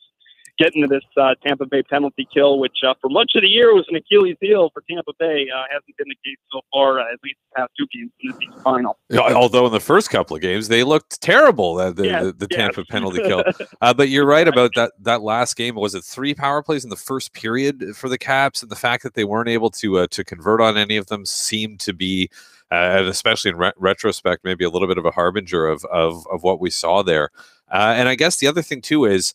getting to this Tampa Bay penalty kill, which for much of the year was an Achilles heel for Tampa Bay. Hasn't been the case so far, at least the past 2 games in the season final. Although in the first couple of games, they looked terrible, the Tampa penalty kill. But you're right about that last game. Was it 3 power plays in the first period for the Caps? And the fact that they weren't able to convert on any of them seemed to be, and especially in retrospect, maybe a little bit of a harbinger of what we saw there. And I guess the other thing, too, is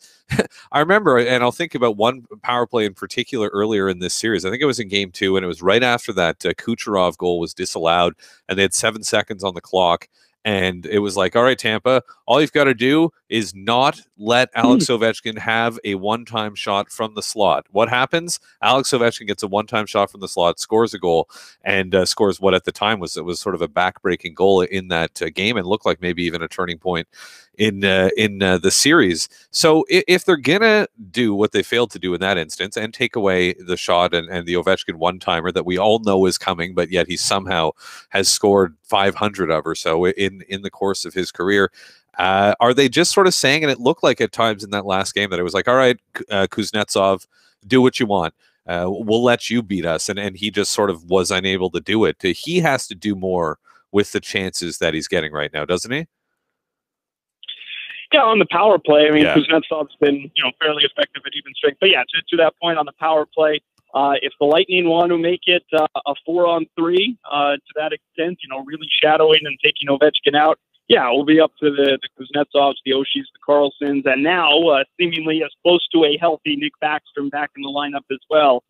I remember, and I'll think about one power play in particular earlier in this series. I think it was in Game 2, and it was right after that Kucherov goal was disallowed, and they had 7 seconds on the clock. And it was like, all right, Tampa, all you've got to do is not let Alex Ovechkin have a one-time shot from the slot. What happens? Alex Ovechkin gets a one-time shot from the slot, scores a goal, and scores what at the time was sort of a back-breaking goal in that game, and looked like maybe even a turning point in the series. So if they're gonna do what they failed to do in that instance and take away the shot and the Ovechkin one-timer that we all know is coming, but yet he somehow has scored 500 of or so in the course of his career, are they just sort of saying, and it looked like at times in that last game that it was like, all right, Kuznetsov, do what you want. We'll let you beat us. And he just sort of was unable to do it. He has to do more with the chances that he's getting right now, doesn't he? Yeah, on the power play, I mean, Kuznetsov's been, fairly effective at even strength. But yeah, to that point on the power play, if the Lightning want to make it a 4-on-3 to that extent, really shadowing and taking Ovechkin out, yeah, we'll be up to the Kuznetsovs, the Oshies, the Carlsons, and now seemingly as close to a healthy Nick Backstrom back in the lineup as well,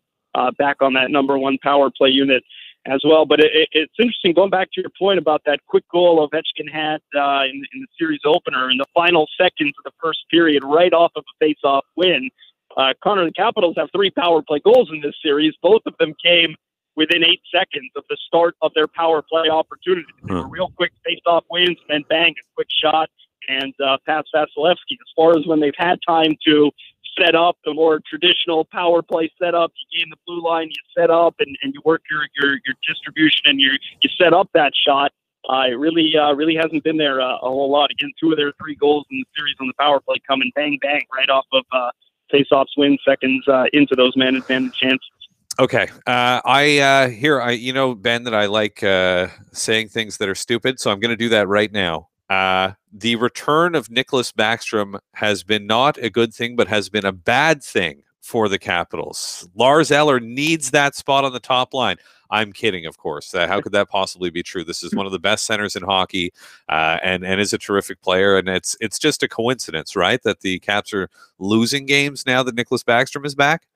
back on that number one power play unit as well. But it's interesting, going back to your point about that quick goal Ovechkin had in the series opener in the final seconds of the first period, right off of a face-off win. Connor, the Capitals have 3 power play goals in this series. Both of them came within 8 seconds of the start of their power play opportunity. They were real quick face-off wins, and then bang, a quick shot, and past Vasilevsky. As far as when they've had time to set up the more traditional power play setup, you gain the blue line, you set up, and you work your distribution, and you set up that shot. It really hasn't been there a whole lot. Again, 2 of their 3 goals in the series on the power play coming bang, bang, right off of face-offs, win seconds into those man advantage chances. Okay. Ben, that I like saying things that are stupid, so I'm going to do that right now. The return of Nicholas Backstrom has been not a good thing, but has been a bad thing for the Capitals. Lars Eller needs that spot on the top line. I'm kidding, of course. How could that possibly be true? This is one of the best centers in hockey, and is a terrific player. And it's just a coincidence, right, that the Caps are losing games now that Nicholas Backstrom is back?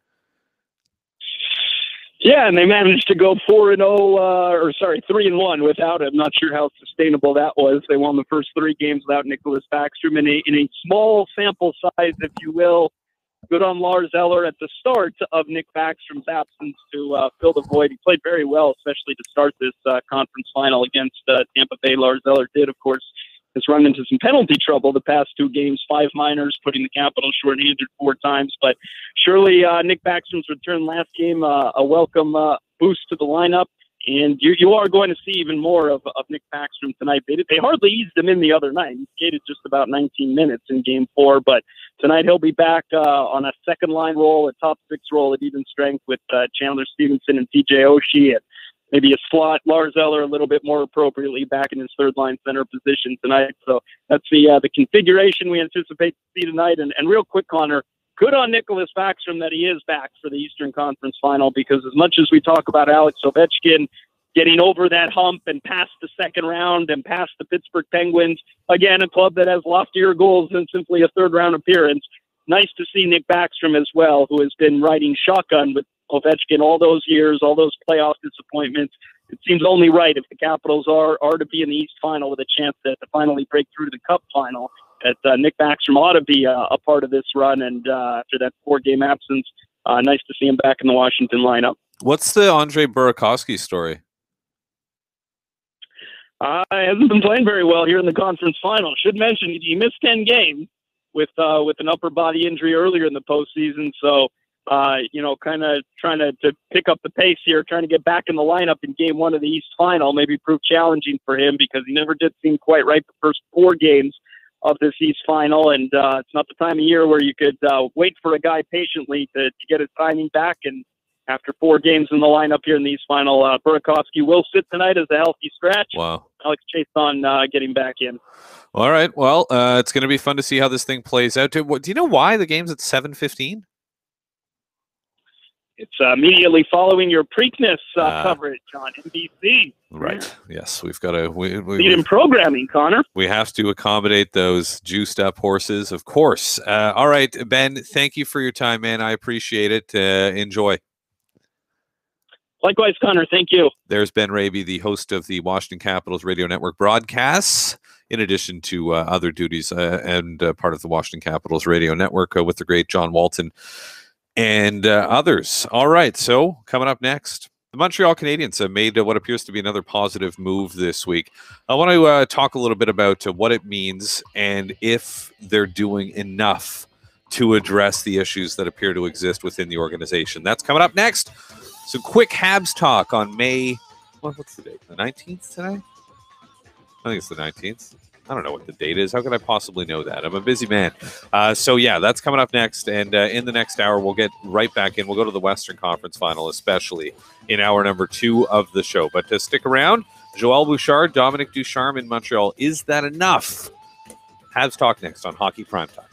Yeah, and they managed to go 3-1 without him. Not sure how sustainable that was. They won the first 3 games without Nicholas Backstrom in a small sample size, if you will. Good on Lars Eller at the start of Nick Backstrom's absence to fill the void. He played very well, especially to start this conference final against Tampa Bay. Lars Eller did, of course, has run into some penalty trouble the past 2 games, 5 minors, putting the Capitals short-handed 4 times. But surely Nick Backstrom's return last game, a welcome boost to the lineup. And you are going to see even more of Nick Backstrom tonight. They hardly eased him in the other night. He skated just about 19 minutes in Game 4. But tonight he'll be back on a second-line role, a top-6 role at even strength with Chandler Stevenson and TJ Oshie, and maybe a slot Lars Eller a little bit more appropriately back in his third-line center position tonight. So that's the configuration we anticipate to see tonight. And real quick, Connor, good on Nicholas Backstrom that he is back for the Eastern Conference Final, because as much as we talk about Alex Ovechkin getting over that hump and past the second round and past the Pittsburgh Penguins, again, a club that has loftier goals than simply a third-round appearance, nice to see Nick Backstrom as well, who has been riding shotgun with Ovechkin all those years, all those playoff disappointments. It seems only right, if the Capitals are to be in the East Final with a chance to finally break through to the Cup Final, that Nick Backstrom ought to be a part of this run. And after that 4-game absence, nice to see him back in the Washington lineup. What's the Andre Burakovsky story? Hasn't been playing very well here in the conference final. Should mention he missed 10 games with an upper body injury earlier in the postseason. So, kind of trying to pick up the pace here, trying to get back in the lineup in Game 1 of the East Final, maybe prove challenging for him, because he never did seem quite right the first 4 games of this East Final. And it's not the time of year where you could wait for a guy patiently to get his timing back. And after 4 games in the lineup here in the East Final, Burakovsky will sit tonight as a healthy scratch. Wow. Alex Chason getting back in. All right. Well, it's going to be fun to see how this thing plays out. Do you know why the game's at 7:15? It's immediately following your Preakness coverage on NBC. Right. Yes, we've got to lead in programming, Connor. We have to accommodate those juiced up horses, of course. All right, Ben, thank you for your time, man. I appreciate it. Enjoy. Likewise, Connor. Thank you. There's Ben Raby, the host of the Washington Capitals Radio Network broadcasts. in addition to other duties and part of the Washington Capitals radio network with the great John Walton and others. All right, so coming up next, the Montreal Canadiens have made what appears to be another positive move this week. I want to talk a little bit about what it means and if they're doing enough to address the issues that appear to exist within the organization. That's coming up next. Some quick Habs talk on May, what's the date? The 19th today? I think it's the 19th. I don't know what the date is. How could I possibly know that? I'm a busy man. So, yeah, that's coming up next. And in the next hour, we'll get right back in. We'll go to the Western Conference Final, especially in hour number 2 of the show. But to stick around, Joël Bouchard, Dominic Ducharme in Montreal. Is that enough? Habs talk next on Hockey Primetime.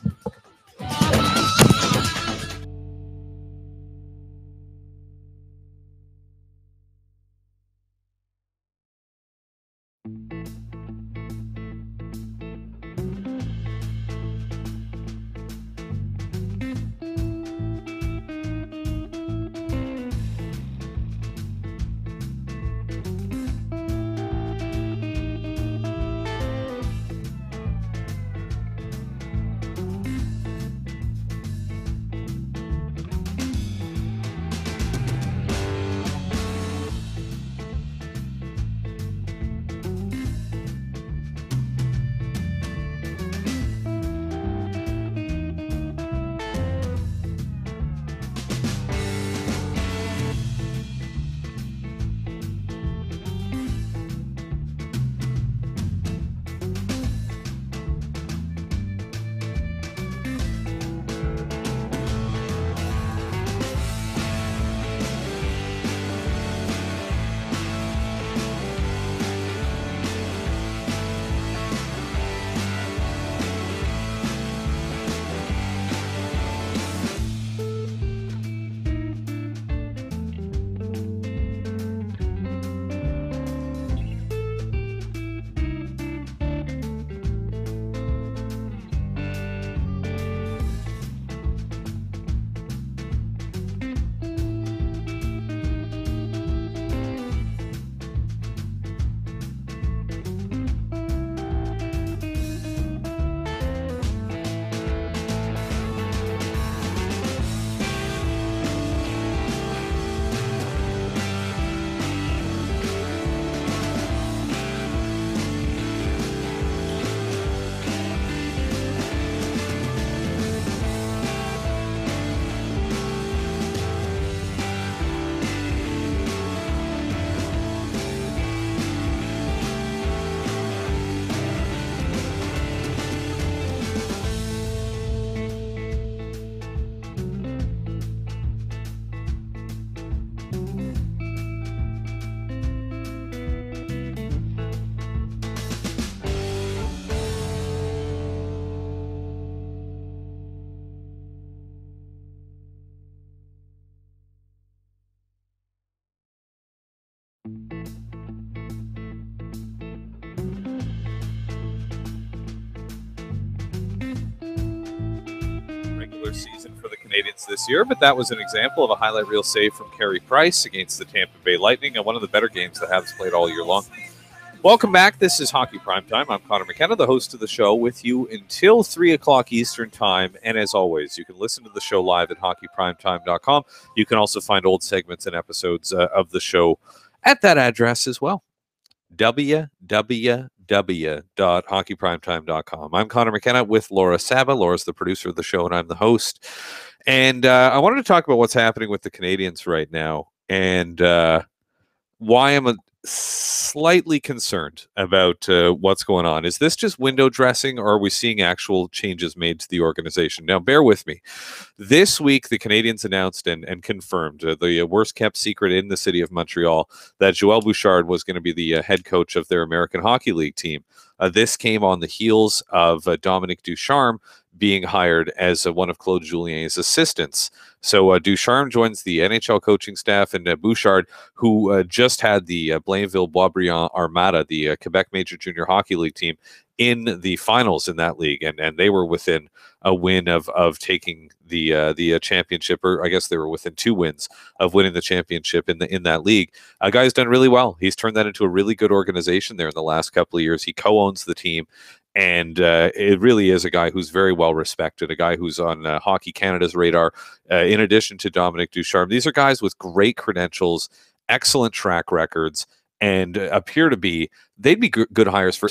Season for the Canadiens this year, but that was an example of a highlight reel save from Carey Price against the Tampa Bay Lightning and one of the better games the Habs played all year long. Welcome back. This is Hockey Primetime. I'm Conor McKenna, the host of the show, with you until 3 o'clock Eastern Time. And as always, you can listen to the show live at hockeyprimetime.com. You can also find old segments and episodes of the show at that address as well. www.hockeyprimetime.com. I'm Conor McKenna with Laura Saba. Laura's the producer of the show, and I'm the host. And I wanted to talk about what's happening with the Canadiens right now and why I'm slightly concerned about what's going on. Is this just window dressing, or are we seeing actual changes made to the organization? Now, bear with me. This week, the Canadiens announced and confirmed the worst-kept secret in the city of Montreal that Joël Bouchard was going to be the head coach of their American Hockey League team. This came on the heels of Dominic Ducharme being hired as one of Claude Julien's assistants. So Ducharme joins the NHL coaching staff, and Bouchard, who just had the Blainville Boisbriand Armada, the Quebec Major Junior Hockey League team, in the finals in that league, and they were within a win of taking the championship, or I guess they were within 2 wins of winning the championship in that league. A guy's done really well. He's turned that into a really good organization there in the last couple of years. He co-owns the team. And it really is a guy who's very well respected, a guy who's on Hockey Canada's radar, in addition to Dominic Ducharme. These are guys with great credentials, excellent track records, and they'd be good hires for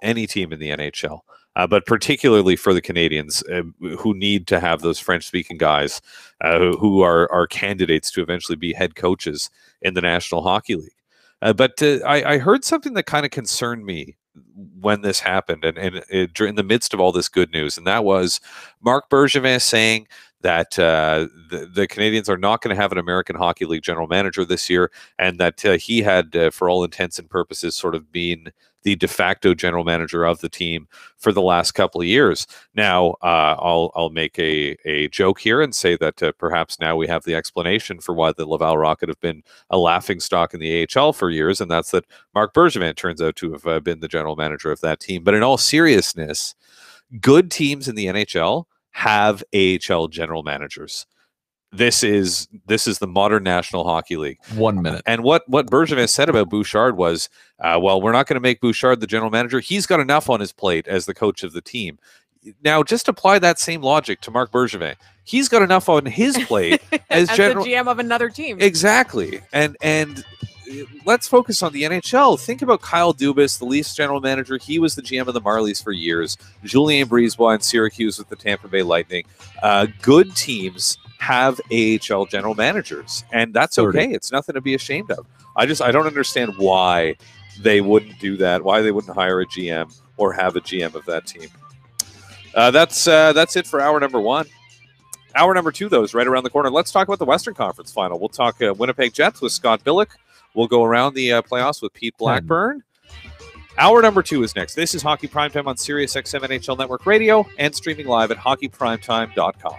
any team in the NHL. But particularly for the Canadians, who need to have those French-speaking guys who are candidates to eventually be head coaches in the National Hockey League. But I heard something that kind of concerned me when this happened, and in the midst of all this good news, and that was Marc Bergevin saying that the Canadians are not going to have an American Hockey League general manager this year, and that he had, for all intents and purposes, sort of been the de facto general manager of the team for the last couple of years. Now, I'll make a joke here and say that perhaps now we have the explanation for why the Laval Rocket have been a laughingstock in the AHL for years, and that's that Marc Bergevin turns out to have been the general manager of that team. But in all seriousness, good teams in the NHL have AHL general managers. This is the modern National Hockey League. 1 minute. And what Bergevin said about Bouchard was, well, we're not going to make Bouchard the general manager. He's got enough on his plate as the coach of the team. Now, just apply that same logic to Marc Bergevin. He's got enough on his plate as the GM of another team. Exactly. And let's focus on the NHL. Think about Kyle Dubas, the Leafs general manager. He was the GM of the Marlies for years. Julien Brisebois in Syracuse with the Tampa Bay Lightning. Good teams have AHL general managers, and that's okay. It's nothing to be ashamed of. I don't understand why they wouldn't do that, why they wouldn't hire a GM or have a GM of that team. That's it for hour number 1. Hour number 2, though, is right around the corner. Let's talk about the Western Conference Final. We'll talk Winnipeg Jets with Scott Billeck. We'll go around the playoffs with Pete Blackburn. Hour number 2 is next. This is Hockey Primetime on Sirius XM NHL Network Radio and streaming live at hockeyprimetime.com.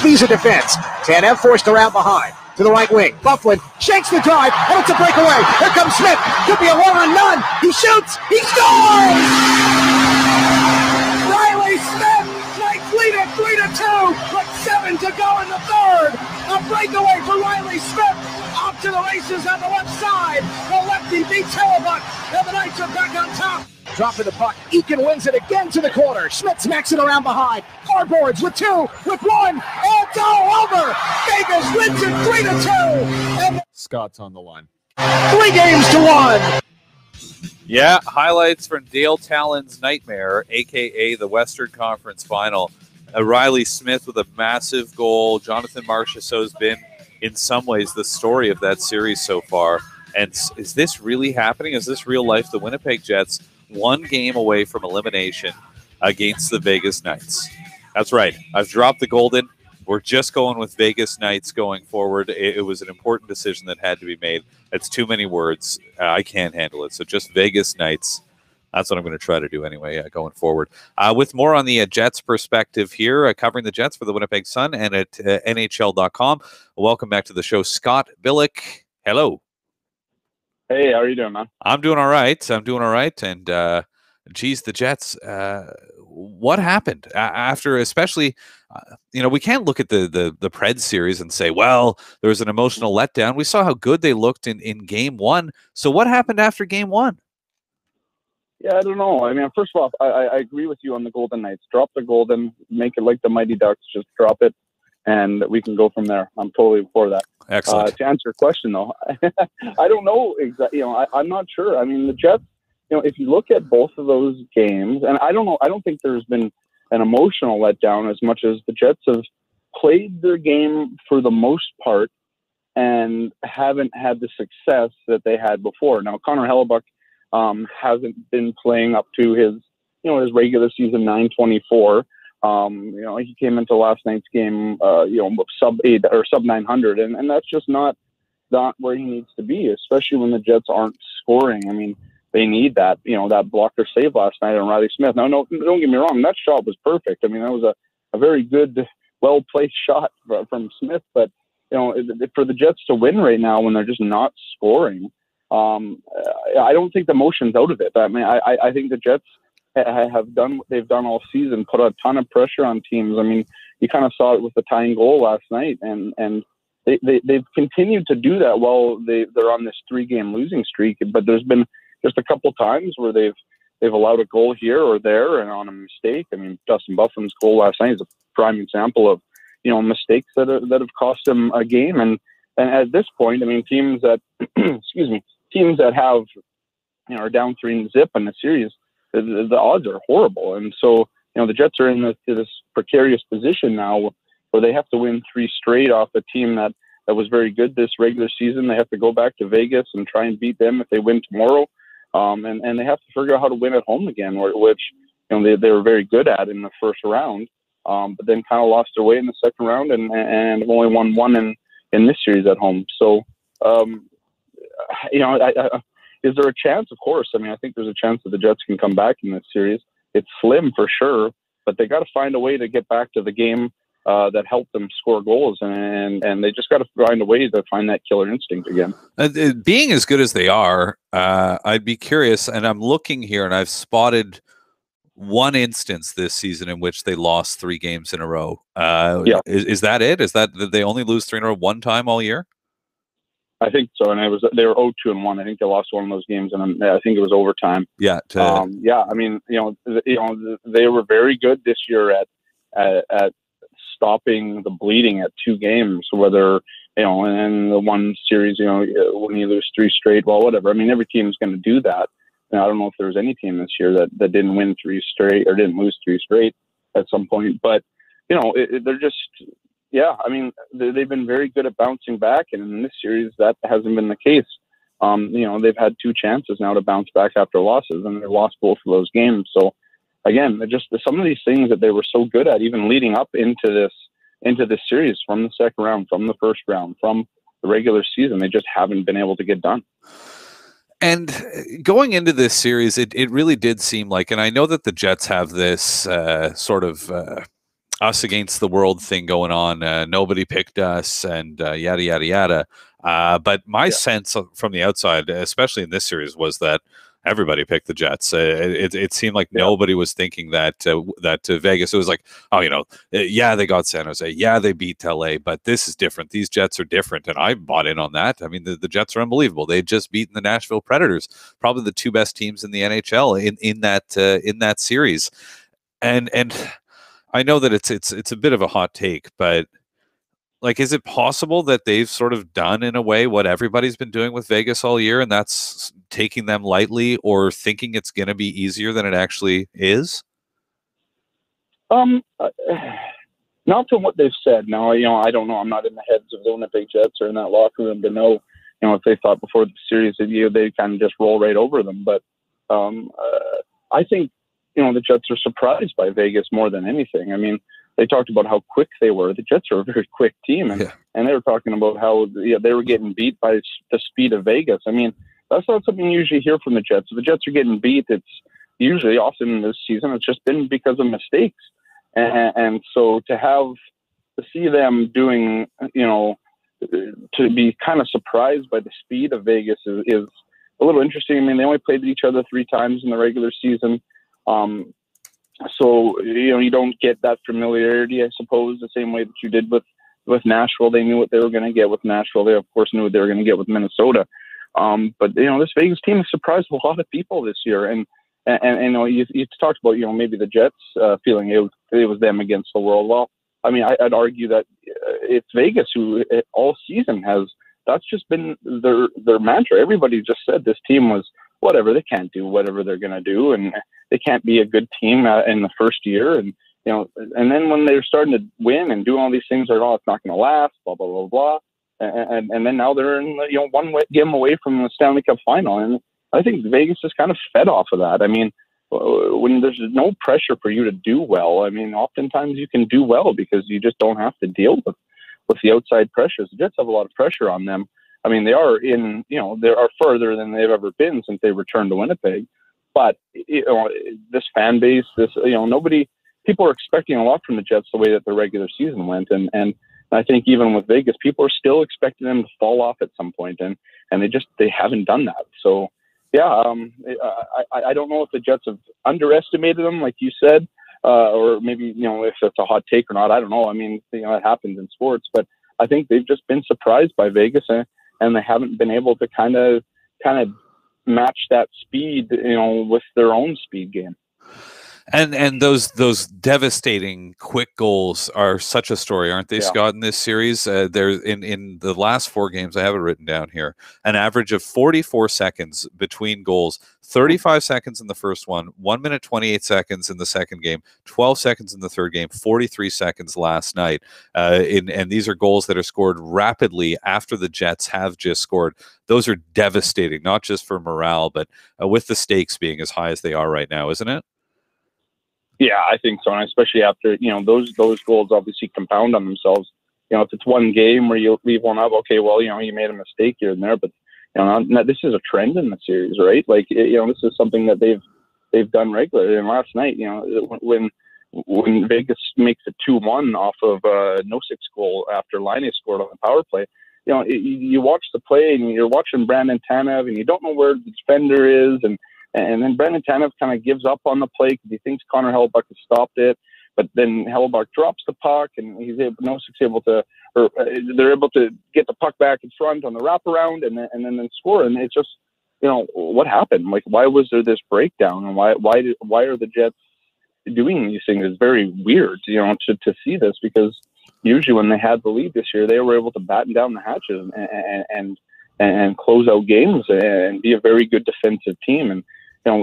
Visa defense. Tanev forced around behind. To the right wing. Bufflin shakes the drive, and it's a breakaway. Here comes Smith. Could be a one-on-none. He shoots. He scores! Riley Smith Knights lead at 3-2 with 7 to go in the third. A breakaway for Riley Smith. Off to the races on the left side. The lefty beats Hellebuck, and the Knights are back on top. Dropping the puck. Eakin wins it again to the corner. Schmidt smacks it around behind. Carboards with 2, with 1. And it's all over. Vegas wins it 3-2. And Scott's on the line. 3 games to 1. Yeah, highlights from Dale Talon's nightmare, a.k.a. the Western Conference Final. Riley Smith with a massive goal. Jonathan Marchessault's been, in some ways, the story of that series so far. And is this really happening? Is this real life? The Winnipeg Jets 1 game away from elimination against the Vegas Knights. That's right. I've dropped the golden. We're just going with Vegas Knights going forward. It was an important decision that had to be made. It's too many words. I can't handle it. So just Vegas Knights. That's what I'm going to try to do anyway going forward. With more on the Jets perspective here, covering the Jets for the Winnipeg Sun and at NHL.com. Welcome back to the show, Scott Billeck. Hello. Hey, how are you doing, man? I'm doing all right. And, geez, the Jets, what happened after, especially, we can't look at the Preds series and say, well, there was an emotional letdown. We saw how good they looked in game 1. So what happened after game 1? Yeah, I don't know. I mean, first of all, I agree with you on the Golden Knights. Drop the Golden, make it like the Mighty Ducks, just drop it, and we can go from there. I'm totally for that. Excellent. To answer your question, though, I don't know exactly. I'm not sure. I mean, the Jets, if you look at both of those games, and I don't know, I don't think there's been an emotional letdown as much as the Jets have played their game for the most part and haven't had the success that they had before. Now, Connor Hellebuck hasn't been playing up to his regular season 924. He came into last night's game, sub 8 or sub 900, and that's just not where he needs to be, especially when the Jets aren't scoring. I mean, they need that, that blocker save last night on Riley Smith. Now, no, don't get me wrong, that shot was perfect. I mean, that was a very good, well-placed shot from Smith, but, for the Jets to win right now when they're just not scoring, I don't think the motion's out of it. I mean, I think the Jets have done what they've done all season, put a ton of pressure on teams. I mean, you kind of saw it with the tying goal last night, and they've continued to do that while they're on this 3-game losing streak. But there's been just a couple times where they've allowed a goal here or there and on a mistake. I mean, Dustin Bufflin's goal last night is a prime example of mistakes that have cost them a game. And at this point, I mean, teams that teams that have are down 3-0 in the series, the odds are horrible. And so the Jets are in this precarious position now where they have to win 3 straight off a team that was very good this regular season. They have to go back to Vegas and try and beat them if they win tomorrow. And they have to figure out how to win at home again, which they were very good at in the first round, but then kind of lost their way in the second round and have only won 1 in this series at home. So, is there a chance? Of course. I mean, I think there's a chance that the Jets can come back in this series. It's slim for sure, but they got to find a way to get back to the game that helped them score goals, and they just got to find a way to find that killer instinct again. Being as good as they are, I'd be curious, and I'm looking here, and I've spotted one instance this season in which they lost 3 games in a row. Is that it? Is that they only lose 3 in a row one time all year? I think so, and they were 0-2-1. I think they lost one of those games, and I think it was overtime. Yeah. I mean, they were very good this year at stopping the bleeding at 2 games. Whether and the one series, when you lose 3 straight, well, whatever. I mean, every team is going to do that. And I don't know if there was any team this year that didn't win 3 straight or didn't lose 3 straight at some point. But they're just. Yeah, I mean, they've been very good at bouncing back, and in this series, that hasn't been the case. They've had 2 chances now to bounce back after losses, and they lost both of those games. So, again, just some of these things that they were so good at, even leading up into this series, from the second round, from the first round, from the regular season, they just haven't been able to get done. And going into this series, it really did seem like, and I know that the Jets have this sort of us against the world thing going on. Nobody picked us, and yada yada yada. But my sense from the outside, especially in this series, was that everybody picked the Jets. It seemed like nobody was thinking that Vegas. It was like, oh, yeah, they got San Jose, yeah, they beat LA, but this is different. These Jets are different, and I bought in on that. I mean, the Jets are unbelievable. They just beaten the Nashville Predators, probably the two best teams in the NHL in that series, and I know that it's a bit of a hot take, but like, is it possible that they've sort of done in a way what everybody's been doing with Vegas all year, and that's taking them lightly or thinking it's going to be easier than it actually is? Not from what they've said. Now, I don't know. I'm not in the heads of the Winnipeg Jets or in that locker room to know, if they thought before the series that they kind of just roll right over them. But I think, the Jets are surprised by Vegas more than anything. I mean, they talked about how quick they were. The Jets are a very quick team, and they were talking about how they were getting beat by the speed of Vegas. I mean, that's not something you usually hear from the Jets. If the Jets are getting beat, it's usually, often this season, it's just been because of mistakes. And so to see them doing, to be kind of surprised by the speed of Vegas is a little interesting. I mean, they only played each other 3 times in the regular season. So, you don't get that familiarity, I suppose, the same way that you did with Nashville. They knew what they were going to get with Nashville. They, of course, knew what they were going to get with Minnesota. But, this Vegas team has surprised a lot of people this year. And you talked about, maybe the Jets feeling it was them against the world. Well, I mean, I'd argue that it's Vegas who all season that's just been their mantra. Everybody just said this team was whatever. They can't do whatever they're going to do, and they can't be a good team in the first year. And and then when they're starting to win and do all these things, they're it's not going to last. Blah blah blah blah. And then now they're in one game away from the Stanley Cup final, and I think Vegas is kind of fed off of that. I mean, when there's no pressure for you to do well, I mean, oftentimes you can do well because you just don't have to deal with the outside pressures. The Jets have a lot of pressure on them. I mean, they are they are further than they've ever been since they returned to Winnipeg. But this fan base, people are expecting a lot from the Jets the way that the regular season went, and I think even with Vegas, people are still expecting them to fall off at some point, and they haven't done that. So yeah, I don't know if the Jets have underestimated them, like you said, or maybe if it's a hot take or not. I don't know. I mean, it happens in sports, but I think they've just been surprised by Vegas, and they haven't been able to kind of match that speed, with their own speed game. And those devastating quick goals are such a story, aren't they, Scott, in this series? There in the last 4 games, I have it written down here, an average of 44 seconds between goals, 35 seconds in the first one, 1 minute 28 seconds in the second game, 12 seconds in the third game, 43 seconds last night. And these are goals that are scored rapidly after the Jets have just scored. Those are devastating, not just for morale, but with the stakes being as high as they are right now, isn't it? Yeah, I think so, and especially after those goals obviously compound on themselves. If it's one game where you leave one up, okay, well, you made a mistake here and there, but this is a trend in the series, right? Like this is something that they've done regularly. And last night, when Vegas makes it 2-1 off of Nosik's goal after Laine scored on the power play, you watch the play and you're watching Brandon Tanev and you don't know where the defender is, and then Brandon Tanev kind of gives up on the play because he thinks Connor Hellebuyck has stopped it. But then Hellebuyck drops the puck, and Nosik's able to, or they're able to get the puck back in front on the wraparound, and then score. And it's just, what happened? Like, why was there this breakdown, and why are the Jets doing these things? It's very weird, to see this, because usually when they had the lead this year, they were able to batten down the hatches and close out games and be a very good defensive team. And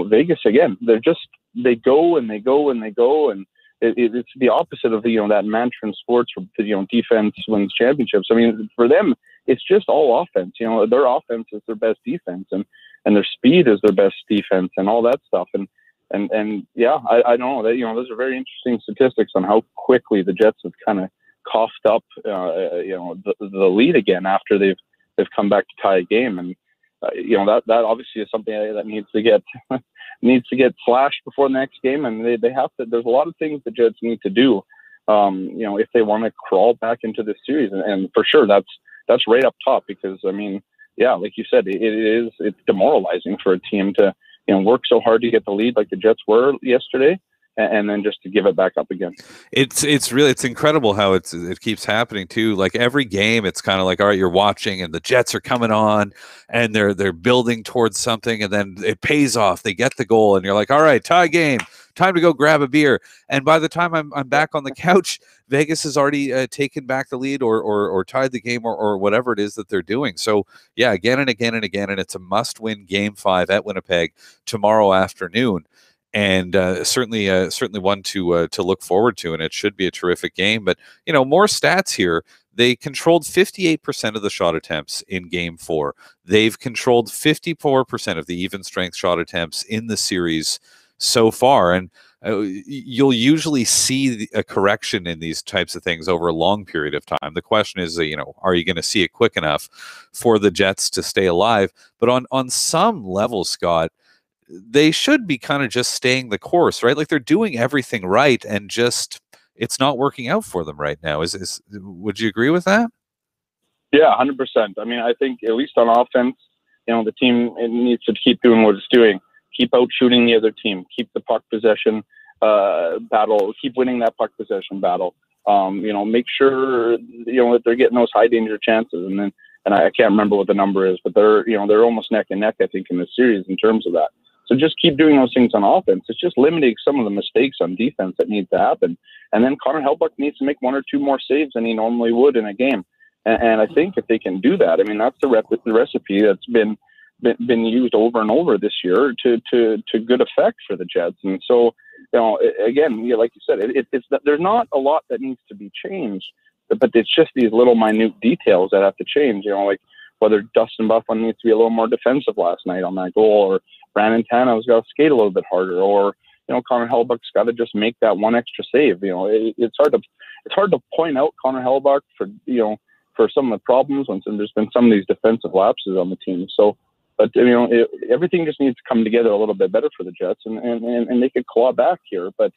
Vegas, again, they go and they go and they go, and it's the opposite of that mantra in sports where defense wins championships. I mean, for them, it's just all offense. Their offense is their best defense, and their speed is their best defense, and all that stuff. And yeah, I don't know. Those are very interesting statistics on how quickly the Jets have kind of coughed up the lead again after they've come back to tie a game. And that obviously is something that needs to get slashed before the next game, and they have to. There's a lot of things the Jets need to do if they want to crawl back into this series. And for sure, that's right up top, because, I mean, yeah, like you said, it's demoralizing for a team to, work so hard to get the lead like the Jets were yesterday, and then just to give it back up again. It's incredible how it keeps happening too. Like every game, it's kind of like, all right, you're watching and the Jets are coming on and they're building towards something, and then it pays off. They get the goal and you're like, all right, tie game, time to go grab a beer. And by the time I'm back on the couch, Vegas has already taken back the lead or tied the game or whatever it is that they're doing. So yeah, again and again and again, and it's a must-win Game 5 at Winnipeg tomorrow afternoon. And certainly one to look forward to, and it should be a terrific game. But more stats here. They controlled 58% of the shot attempts in Game 4. They've controlled 54% of the even strength shot attempts in the series so far. And you'll usually see a correction in these types of things over a long period of time. The question is, are you going to see it quick enough for the Jets to stay alive? But on some level, Scott, they should be kind of just staying the course, right? Like they're doing everything right, and just it's not working out for them right now. Would you agree with that? Yeah, 100%. I mean, I think at least on offense, the team needs to keep doing what it's doing. Keep out shooting the other team. Keep the puck possession battle. Keep winning that puck possession battle. Make sure that they're getting those high danger chances. And I can't remember what the number is, but they're almost neck and neck, I think, in this series in terms of that. So just keep doing those things on offense. It's just limiting some of the mistakes on defense that need to happen. And then Conor Hellebuyck needs to make one or two more saves than he normally would in a game. And I think if they can do that, I mean, that's the recipe that's been used over and over this year to good effect for the Jets. And so, again, like you said, there's not a lot that needs to be changed, but it's just these little minute details that have to change. Like whether Dustin Byfuglien needs to be a little more defensive last night on that goal, or Brandon Tanev's got to skate a little bit harder, or Conor Hellebuyck's got to just make that one extra save. It's hard to point out Conor Hellebuyck for some of the problems when there's been some of these defensive lapses on the team. So, but everything just needs to come together a little bit better for the Jets, and they could claw back here. But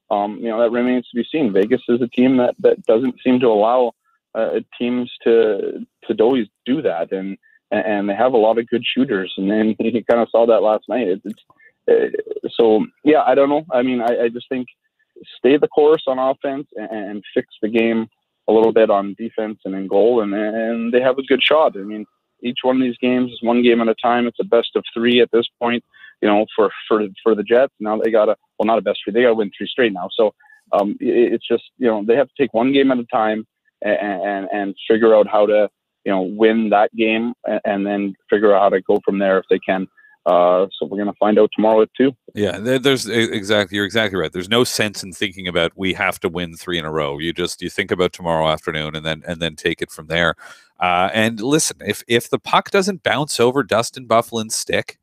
that remains to be seen. Vegas is a team that doesn't seem to allow teams to always do that, and they have a lot of good shooters, and then you kind of saw that last night. So yeah, I don't know. I mean, I just think stay the course on offense and fix the game a little bit on defense and in goal, and they have a good shot. I mean, each one of these games is one game at a time. It's a best of three at this point, for the Jets. Now they got not a best three. They got to win 3 straight now. So it's just, they have to take one game at a time and figure out how to, win that game, and then figure out how to go from there if they can. So we're going to find out tomorrow at 2. Yeah, you're exactly right. There's no sense in thinking about we have to win 3 in a row. You think about tomorrow afternoon and then take it from there. And listen, if the puck doesn't bounce over Dustin Byfuglien's stick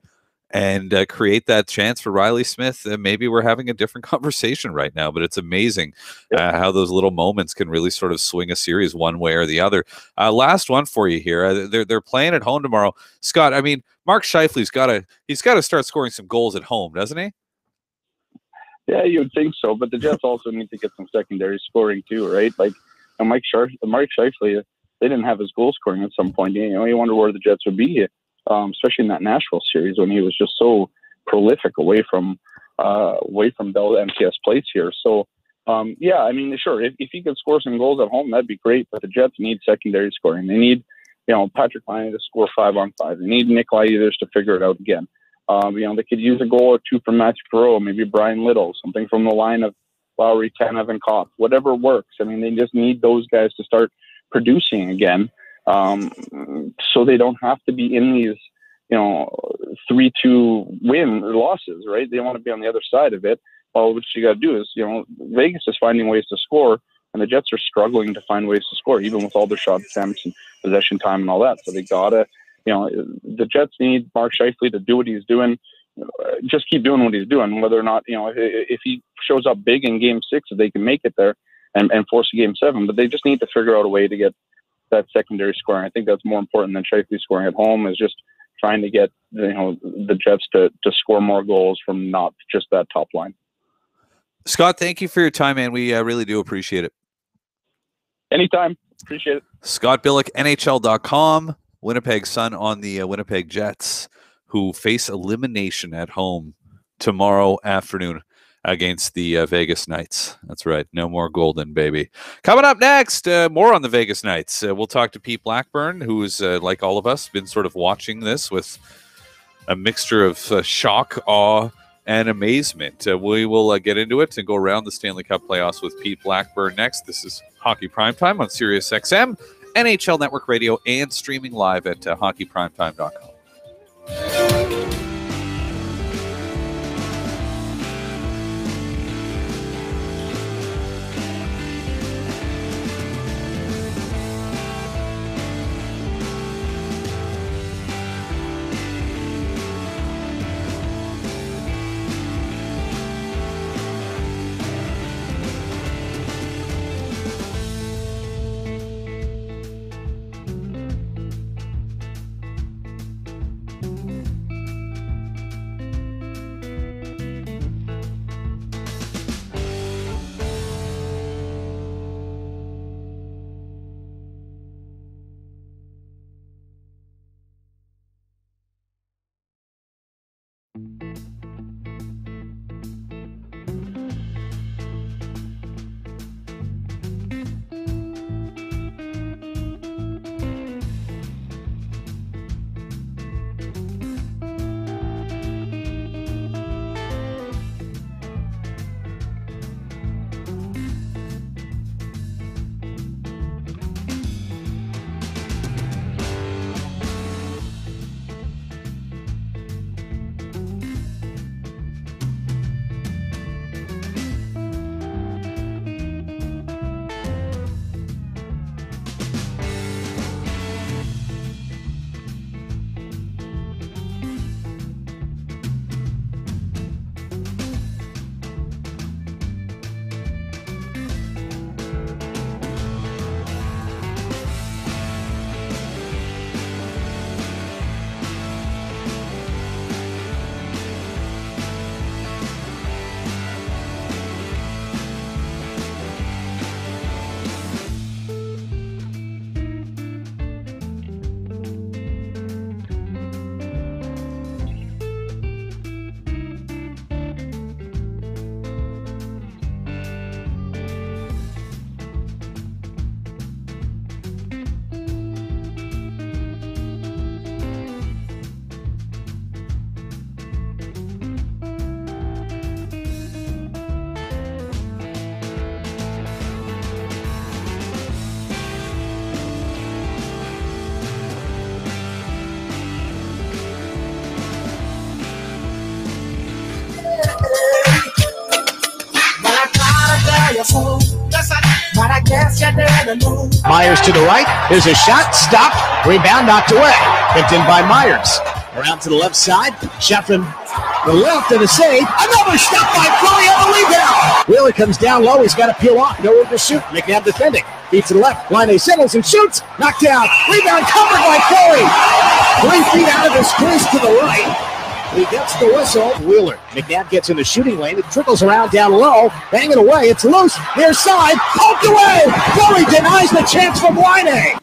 and create that chance for Riley Smith, maybe we're having a different conversation right now. But it's amazing how those little moments can really sort of swing a series one way or the other. Last one for you here. They're playing at home tomorrow. Scott, I mean, Mark Scheifele's got to start scoring some goals at home, doesn't he? Yeah, you would think so. But the Jets also need to get some secondary scoring too, right? Like Mark Scheifele, they didn't have his goal scoring at some point. You wonder where the Jets would be, especially in that Nashville series when he was just so prolific away from Bell MTS Place here. So, yeah, I mean, sure, if he could score some goals at home, that'd be great. But the Jets need secondary scoring. They need, Patrick Laine to score 5-on-5. They need Nikolai Ehlers to figure it out again. They could use a goal or two from Matthew Perreault, maybe Brian Little, something from the line of Lowry, Tanev, and Kopp, whatever works. I mean, they just need those guys to start producing again, so they don't have to be in these, 3-2 win or losses, right? They want to be on the other side of it. Well, what you got to do is, Vegas is finding ways to score, and the Jets are struggling to find ways to score, even with all their shot attempts and possession time and all that. So they gotta, the Jets need Mark Scheifele to do what he's doing. Just keep doing what he's doing, whether or not, if he shows up big in Game 6, if they can make it there and force a Game 7. But they just need to figure out a way to get that secondary scoring. I think that's more important than Scheifele scoring at home, is just trying to get, the Jets to score more goals from not just that top line. Scott, thank you for your time, man. We really do appreciate it. Anytime. Appreciate it. Scott Billeck, NHL.com. Winnipeg Sun on the Winnipeg Jets, who face elimination at home tomorrow afternoon against the Vegas Knights. That's right. No more Golden, baby. Coming up next, more on the Vegas Knights. We'll talk to Pete Blackburn, who's, like all of us, been sort of watching this with a mixture of shock, awe, and amazement. We will get into it and go around the Stanley Cup playoffs with Pete Blackburn next. This is Hockey Primetime on Sirius XM, NHL Network Radio, and streaming live at hockeyprimetime.com. Myers to the right. There's a shot. Stopped. Rebound knocked away. Picked in by Myers. Around to the left side. Shefflin the left of the save. Another stop by Fleury on the rebound. Wheeler comes down low. He's got to peel off. Nowhere to shoot. McNabb defending. Feet to the left. Line settles and shoots. Knocked down. Rebound covered by Fleury. 3 feet out of his crease to the right. He gets the whistle. Wheeler. McNabb gets in the shooting lane. It trickles around down low. Bang it away. It's loose. Near side. Poked away. Fleury denies the chance from Laine.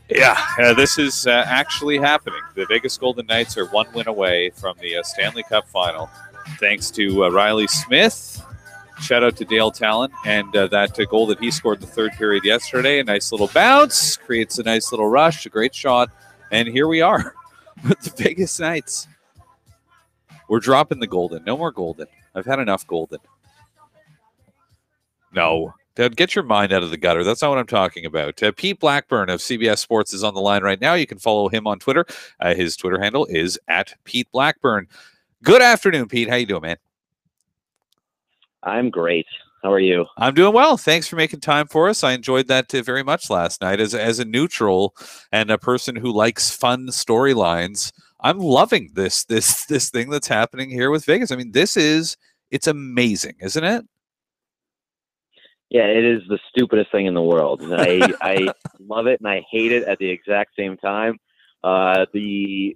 Yeah, this is actually happening. The Vegas Golden Knights are 1 win away from the Stanley Cup final, thanks to Riley Smith. Shout out to Dale Talon and that goal that he scored in the third period yesterday. A nice little bounce, creates a nice little rush, a great shot, and here we are with the Vegas Knights. We're dropping the Golden. No more Golden. I've had enough Golden. No. Dad, get your mind out of the gutter. That's not what I'm talking about. Pete Blackburn of CBS Sports is on the line right now. You can follow him on Twitter. His Twitter handle is @PeteBlackburn. Good afternoon, Pete. How you doing, man? I'm great. How are you? I'm doing well. Thanks for making time for us. I enjoyed that very much last night. As a neutral and a person who likes fun storylines, I'm loving this thing that's happening here with Vegas. I mean, it's amazing, isn't it? Yeah, it is the stupidest thing in the world. I love it and I hate it at the exact same time. The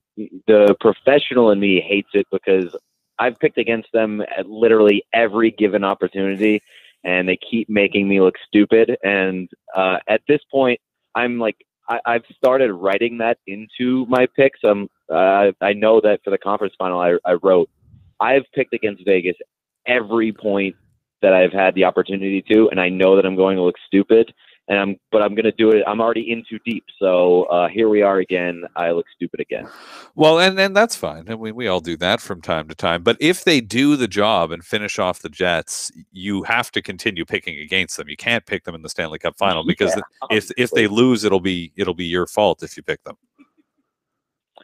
professional in me hates it because I've picked against them at literally every given opportunity, and they keep making me look stupid. And at this point, I'm like, I've started writing that into my picks. I know that for the conference final, I wrote, I've picked against Vegas every point that I've had the opportunity to, and I know that I'm going to look stupid. But I'm going to do it. I'm already in too deep. So here we are again. I look stupid again. Well, and that's fine. And we all do that from time to time. But if they do the job and finish off the Jets, you have to continue picking against them. You can't pick them in the Stanley Cup final because if they lose, it'll be your fault if you pick them.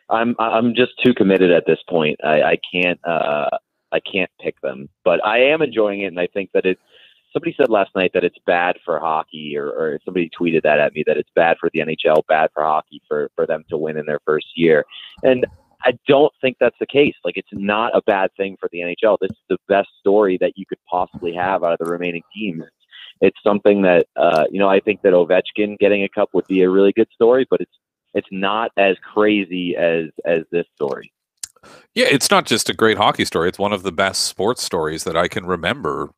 I'm just too committed at this point. I can't pick them. But I am enjoying it, and I think that somebody said last night that it's bad for hockey, or somebody tweeted that at me, that it's bad for the NHL, bad for hockey for them to win in their first year. And I don't think that's the case. Like, it's not a bad thing for the NHL. This is the best story that you could possibly have out of the remaining teams. It's something that, I think that Ovechkin getting a cup would be a really good story, but it's not as crazy as this story. Yeah, it's not just a great hockey story. It's one of the best sports stories that I can remember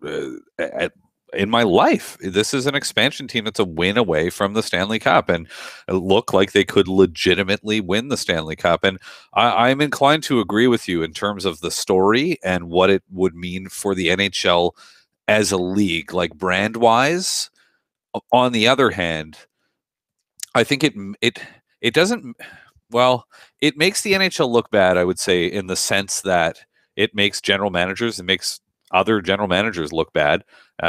in my life. This is an expansion team that's a win away from the Stanley Cup, and it looked like they could legitimately win the Stanley Cup. And I'm inclined to agree with you in terms of the story and what it would mean for the NHL as a league, like brand-wise. On the other hand, I think it doesn't. Well, it makes the NHL look bad, I would say, in the sense that it makes general managers, it makes other general managers look bad.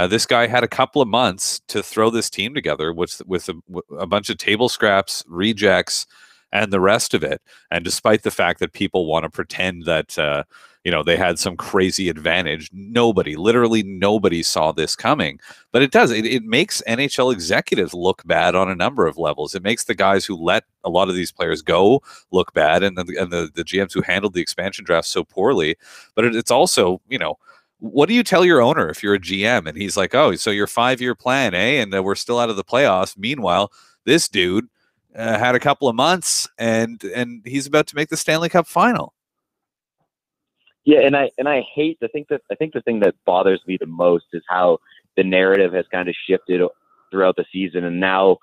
This guy had a couple of months to throw this team together with a bunch of table scraps, rejects, and the rest of it. And despite the fact that people want to pretend that they had some crazy advantage, literally nobody saw this coming. But it does. It makes NHL executives look bad on a number of levels. It makes the guys who let a lot of these players go look bad, and the GMs who handled the expansion draft so poorly. But it's also, what do you tell your owner if you're a GM and he's like, oh, so your 5-year plan, eh? And we're still out of the playoffs. Meanwhile, this dude had a couple of months and he's about to make the Stanley Cup final. Yeah, and I hate I think the thing that bothers me the most is how the narrative has kind of shifted throughout the season, and now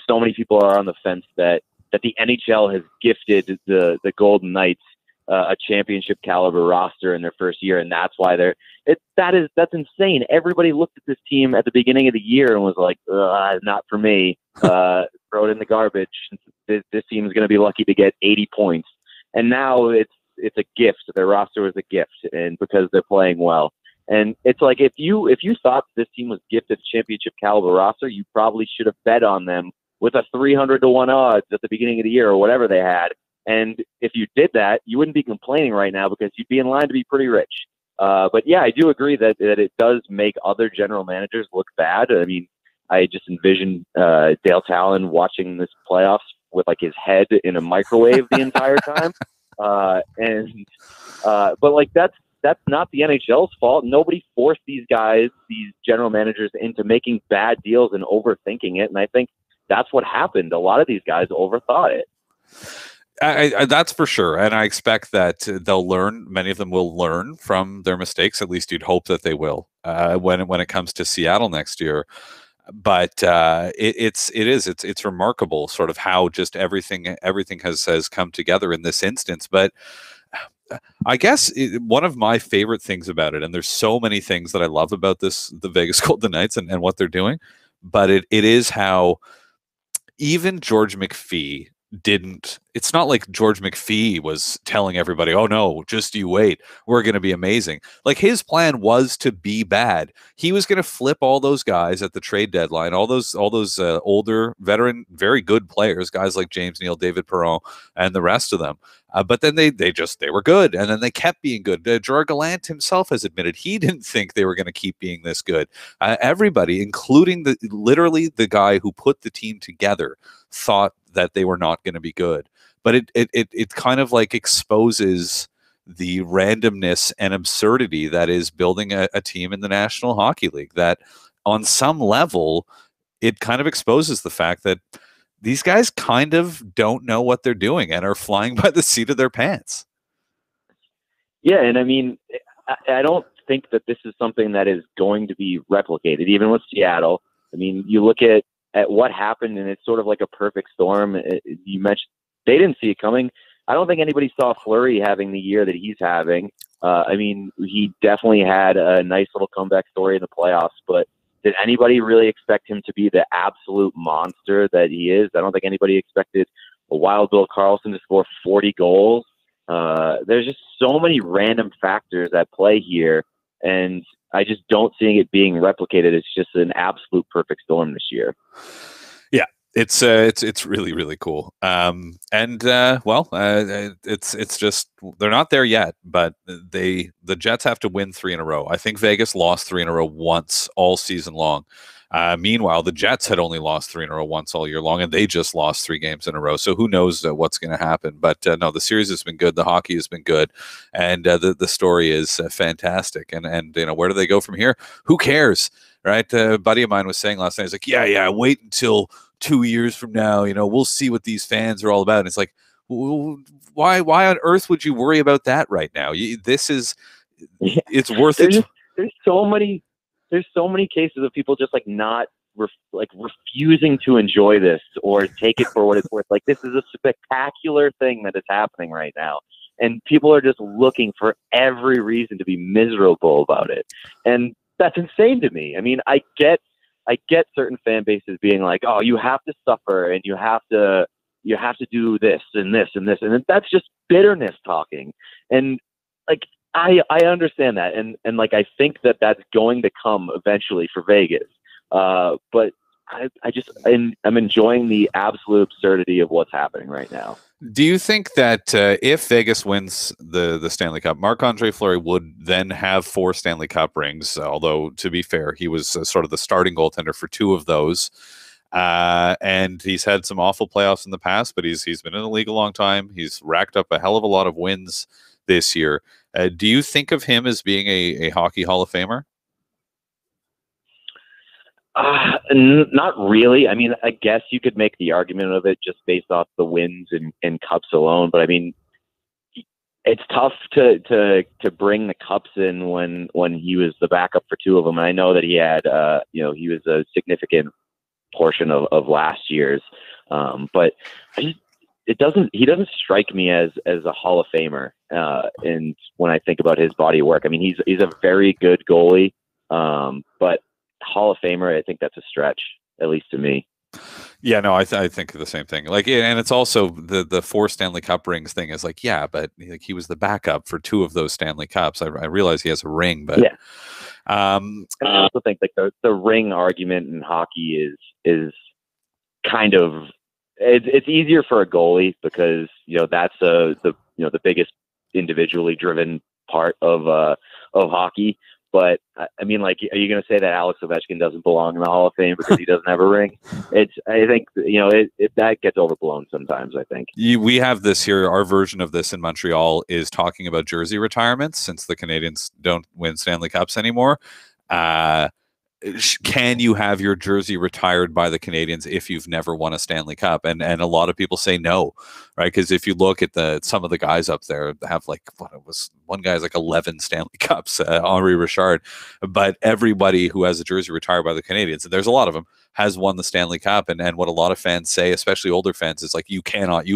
so many people are on the fence that the NHL has gifted the Golden Knights a championship caliber roster in their first year, and that's why that's insane. Everybody looked at this team at the beginning of the year and was like, not for me. Throw it in the garbage. This team is going to be lucky to get 80 points, and now it's a gift. Their roster was a gift, and because they're playing well. And it's like, if you thought this team was gifted a championship caliber roster, you probably should have bet on them with a 300-1 odds at the beginning of the year or whatever they had. And if you did that, you wouldn't be complaining right now because you'd be in line to be pretty rich. But yeah, I do agree that it does make other general managers look bad. I mean, I just envision Dale Talon watching this playoffs with like his head in a microwave the entire time. But like that's not the NHL's fault. Nobody forced these general managers into making bad deals and overthinking it. And I think that's what happened. A lot of these guys overthought it. That's for sure. And I expect that they'll learn. Many of them will learn from their mistakes. At least you'd hope that they will when it comes to Seattle next year. But it's remarkable sort of how just everything has come together in this instance. But I guess one of my favorite things about it, and there's so many things that I love about the Vegas Golden Knights and what they're doing, but it is how even George McPhee it's not like George McPhee was telling everybody, oh no, just you wait, we're going to be amazing. Like, his plan was to be bad. He was going to flip all those guys at the trade deadline, all those older veteran, very good players, guys like James Neal, David Perron, and the rest of them. But then they were good, and then they kept being good. Gerard Gallant himself has admitted he didn't think they were going to keep being this good. Everybody, including literally the guy who put the team together, thought that they were not going to be good. But it kind of like exposes the randomness and absurdity that is building a team in the National Hockey League. That on some level, it kind of exposes the fact that these guys kind of don't know what they're doing and are flying by the seat of their pants. Yeah, and I mean, I don't think that this is something that is going to be replicated, even with Seattle. I mean, you look at what happened, and it's sort of like a perfect storm. You mentioned they didn't see it coming. I don't think anybody saw Fleury having the year that he's having. I mean, he definitely had a nice little comeback story in the playoffs, but did anybody really expect him to be the absolute monster that he is? I don't think anybody expected a Wild Bill Karlsson to score 40 goals. There's just so many random factors at play here, and I just don't see it being replicated. It's just an absolute perfect storm this year. Yeah, it's really, really cool. It's just they're not there yet, but the Jets have to win 3 in a row. I think Vegas lost 3 in a row once all season long. Meanwhile, the Jets had only lost 3 in a row once all year long, and they just lost 3 games in a row. So who knows what's going to happen? But no, the series has been good. The hockey has been good, and the story is fantastic. And where do they go from here? Who cares, right? A buddy of mine was saying last night, he's like, yeah, wait until 2 years from now. We'll see what these fans are all about. And it's like, why on earth would you worry about that right now? It's worth it. There's so many cases of people just like not refusing to enjoy this or take it for what it's worth. Like, this is a spectacular thing that is happening right now, and people are just looking for every reason to be miserable about it, and that's insane to me. I mean, I get certain fan bases being like, oh, you have to suffer and you have to do this and this and this, and that's just bitterness talking. And like, I understand that, and like, I think that that's going to come eventually for Vegas. But I'm enjoying the absolute absurdity of what's happening right now. Do you think that if Vegas wins the Stanley Cup, Marc-Andre Fleury would then have 4 Stanley Cup rings? Although, to be fair, he was sort of the starting goaltender for 2 of those. And he's had some awful playoffs in the past, but he's been in the league a long time. He's racked up a hell of a lot of wins this year. Do you think of him as being a Hockey Hall of Famer? Not really. I mean, I guess you could make the argument of it just based off the wins and cups alone. But I mean, it's tough to bring the cups in when he was the backup for 2 of them. And I know that he had, he was a significant portion of last year's. But he doesn't strike me as a Hall of Famer. And when I think about his body of work, I mean, he's a very good goalie. But Hall of Famer, I think that's a stretch, at least to me. Yeah, no, I think the same thing. Like, and it's also the 4 Stanley Cup rings thing is like, yeah, but like, he was the backup for 2 of those Stanley Cups. I realize he has a ring, but yeah. And I also think like the ring argument in hockey is kind of it's easier for a goalie because that's the biggest individually driven part of hockey. But I mean, like, are you going to say that Alex Ovechkin doesn't belong in the Hall of Fame because he doesn't have a ring? I think that gets overblown sometimes. I think we have this here. Our version of this in Montreal is talking about jersey retirements since the Canadians don't win Stanley Cups anymore. Can you have your jersey retired by the Canadians if you've never won a Stanley Cup? And a lot of people say no, right? Because if you look at some of the guys up there have like, one guy's like 11 Stanley Cups, Henri Richard, but everybody who has a jersey retired by the Canadians, and there's a lot of them, has won the Stanley Cup. And what a lot of fans say, especially older fans, is like, you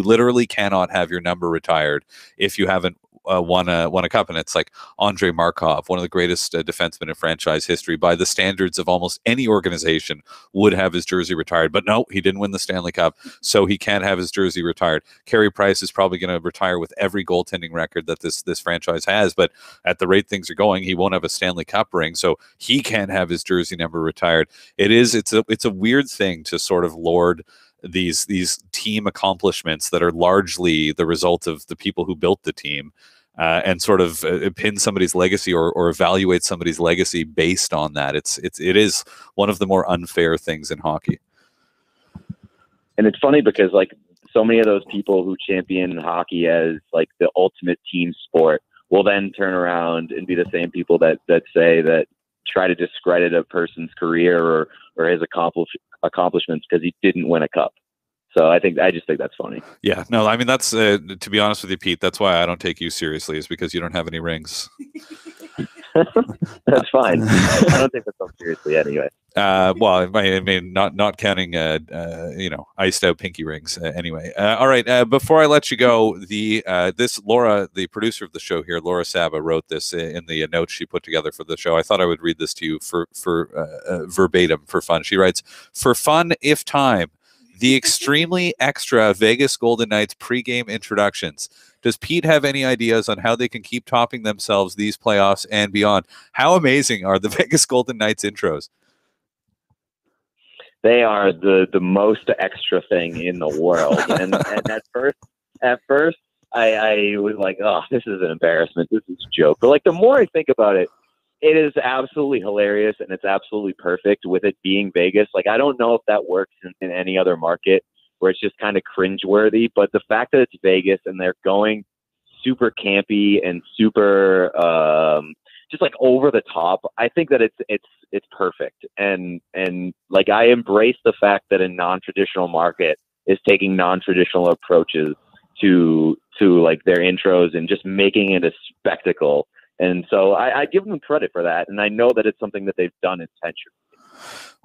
literally cannot have your number retired if you haven't won a cup. And it's like Andrei Markov, one of the greatest defensemen in franchise history by the standards of almost any organization, would have his jersey retired, but no, he didn't win the Stanley Cup, so he can't have his jersey retired. Carey Price is probably going to retire with every goaltending record that this franchise has, but at the rate things are going, he won't have a Stanley Cup ring, so he can't have his jersey number retired. It's a weird thing to sort of lord these team accomplishments that are largely the result of the people who built the team, and sort of pin somebody's legacy or evaluate somebody's legacy based on that. It is one of the more unfair things in hockey. And it's funny because like so many of those people who champion hockey as like the ultimate team sport will then turn around and be the same people that say that try to discredit a person's career or his accomplishments because he didn't win a cup. So I just think that's funny. Yeah, no, I mean, that's to be honest with you, Pete, that's why I don't take you seriously, is because you don't have any rings. That's fine. I don't take myself seriously anyway. Well, I mean, not counting, iced out pinky rings. Anyway, all right. Before I let you go, this Laura, the producer of the show here, Laura Saba, wrote this in the notes she put together for the show. I thought I would read this to you for verbatim for fun. She writes, "For fun, if time, the extremely extra Vegas Golden Knights pregame introductions. Does Pete have any ideas on how they can keep topping themselves these playoffs and beyond? How amazing are the Vegas Golden Knights intros?" They are the most extra thing in the world. And at first I was like, oh, this is an embarrassment. This is a joke. But like, the more I think about it, it is absolutely hilarious, and it's absolutely perfect with it being Vegas. Like, I don't know if that works in any other market where it's just kind of cringeworthy, but the fact that it's Vegas and they're going super campy and super just like over the top, I think that it's perfect. And like, I embrace the fact that a non-traditional market is taking non-traditional approaches to like their intros and just making it a spectacle. And so I give them credit for that, and I know that it's something that they've done intentionally.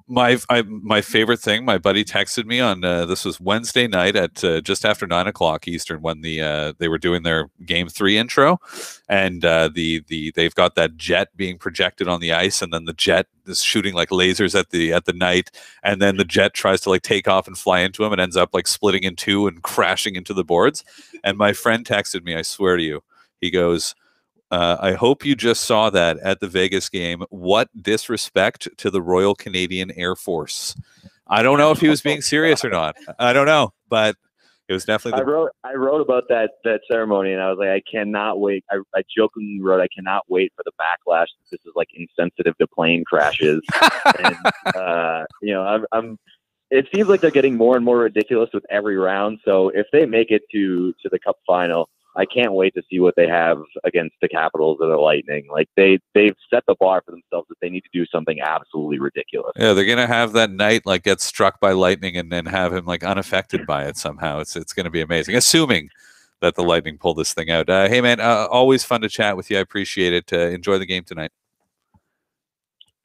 My favorite thing, my buddy texted me on this was Wednesday night at just after 9:00 Eastern when they were doing their Game 3 intro, and they've got that jet being projected on the ice, and then the jet is shooting like lasers at the Knight, and then the jet tries to like take off and fly into him and ends up like splitting in two and crashing into the boards. And my friend texted me, I swear to you, he goes, I hope you just saw that at the Vegas game. What disrespect to the Royal Canadian Air Force. I don't know if he was being serious or not. I don't know, but it was definitely. I wrote about that ceremony, and I was like, I cannot wait. I jokingly wrote, I cannot wait for the backlash. This is like insensitive to plane crashes, and I'm. It seems like they're getting more and more ridiculous with every round. So if they make it to the Cup final, I can't wait to see what they have against the Capitals or the Lightning. Like, they've set the bar for themselves that they need to do something absolutely ridiculous. Yeah, they're gonna have that Knight like get struck by lightning and then have him like unaffected by it somehow. It's gonna be amazing, assuming that the Lightning pull this thing out. Hey man, always fun to chat with you. I appreciate it. Enjoy the game tonight.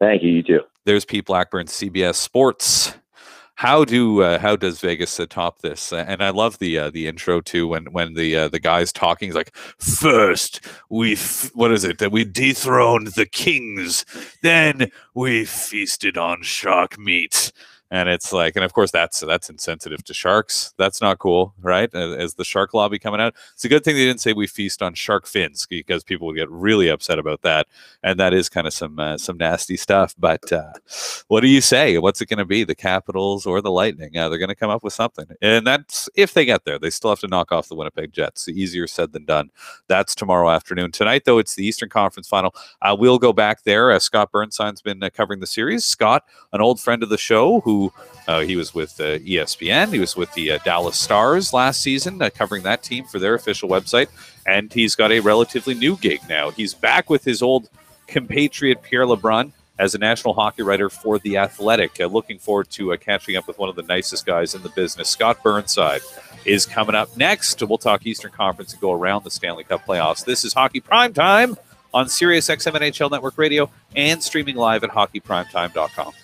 Thank you. You too. There's Pete Blackburn, CBS Sports. How does Vegas top this? And I love the intro too. When the guy's talking, he's like, "First, we dethroned the kings, then we feasted on shark meat." And it's like, and of course that's insensitive to sharks. That's not cool, right? As the shark lobby coming out, it's a good thing they didn't say we feast on shark fins, because people would get really upset about that. And that is kind of some nasty stuff. But what do you say? What's it going to be? The Capitals or the Lightning? They're going to come up with something, and that's if they get there. They still have to knock off the Winnipeg Jets. Easier said than done. That's tomorrow afternoon. Tonight, though, it's the Eastern Conference Final. We'll go back there. Scott Burnside's been covering the series. Scott, an old friend of the show, who he was with ESPN. He was with the Dallas Stars last season, covering that team for their official website. And he's got a relatively new gig now. He's back with his old compatriot Pierre LeBrun as a national hockey writer for The Athletic. Looking forward to catching up with one of the nicest guys in the business. Scott Burnside is coming up next. We'll talk Eastern Conference and go around the Stanley Cup playoffs. This is Hockey Primetime on Sirius XM NHL Network Radio and streaming live at hockeyprimetime.com.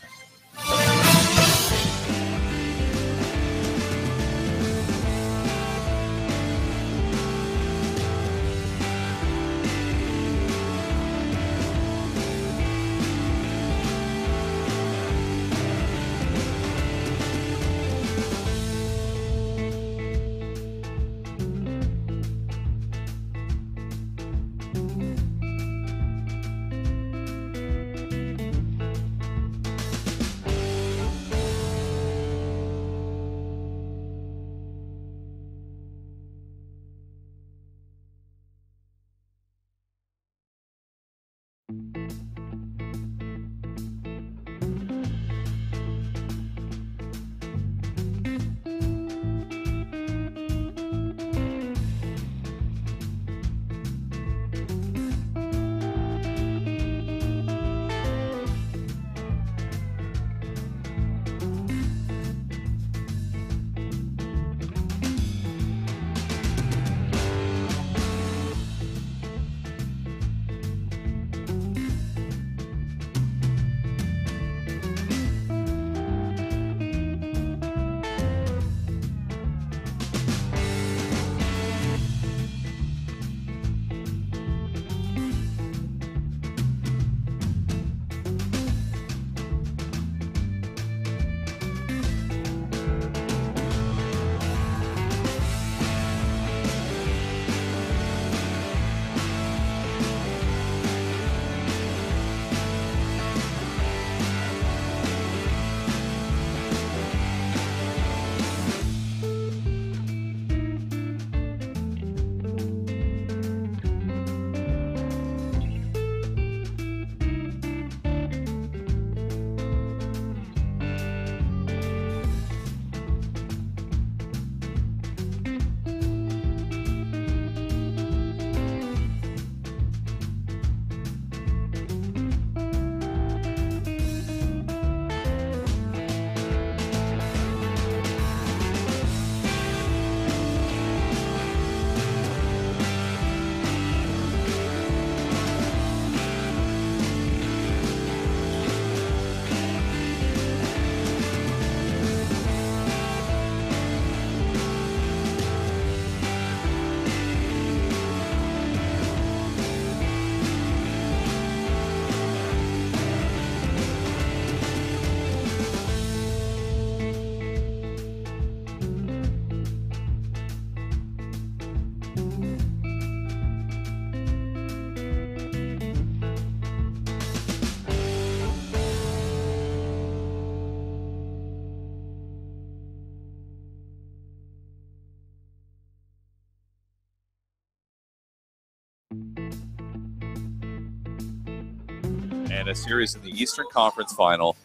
and a series in the Eastern Conference Final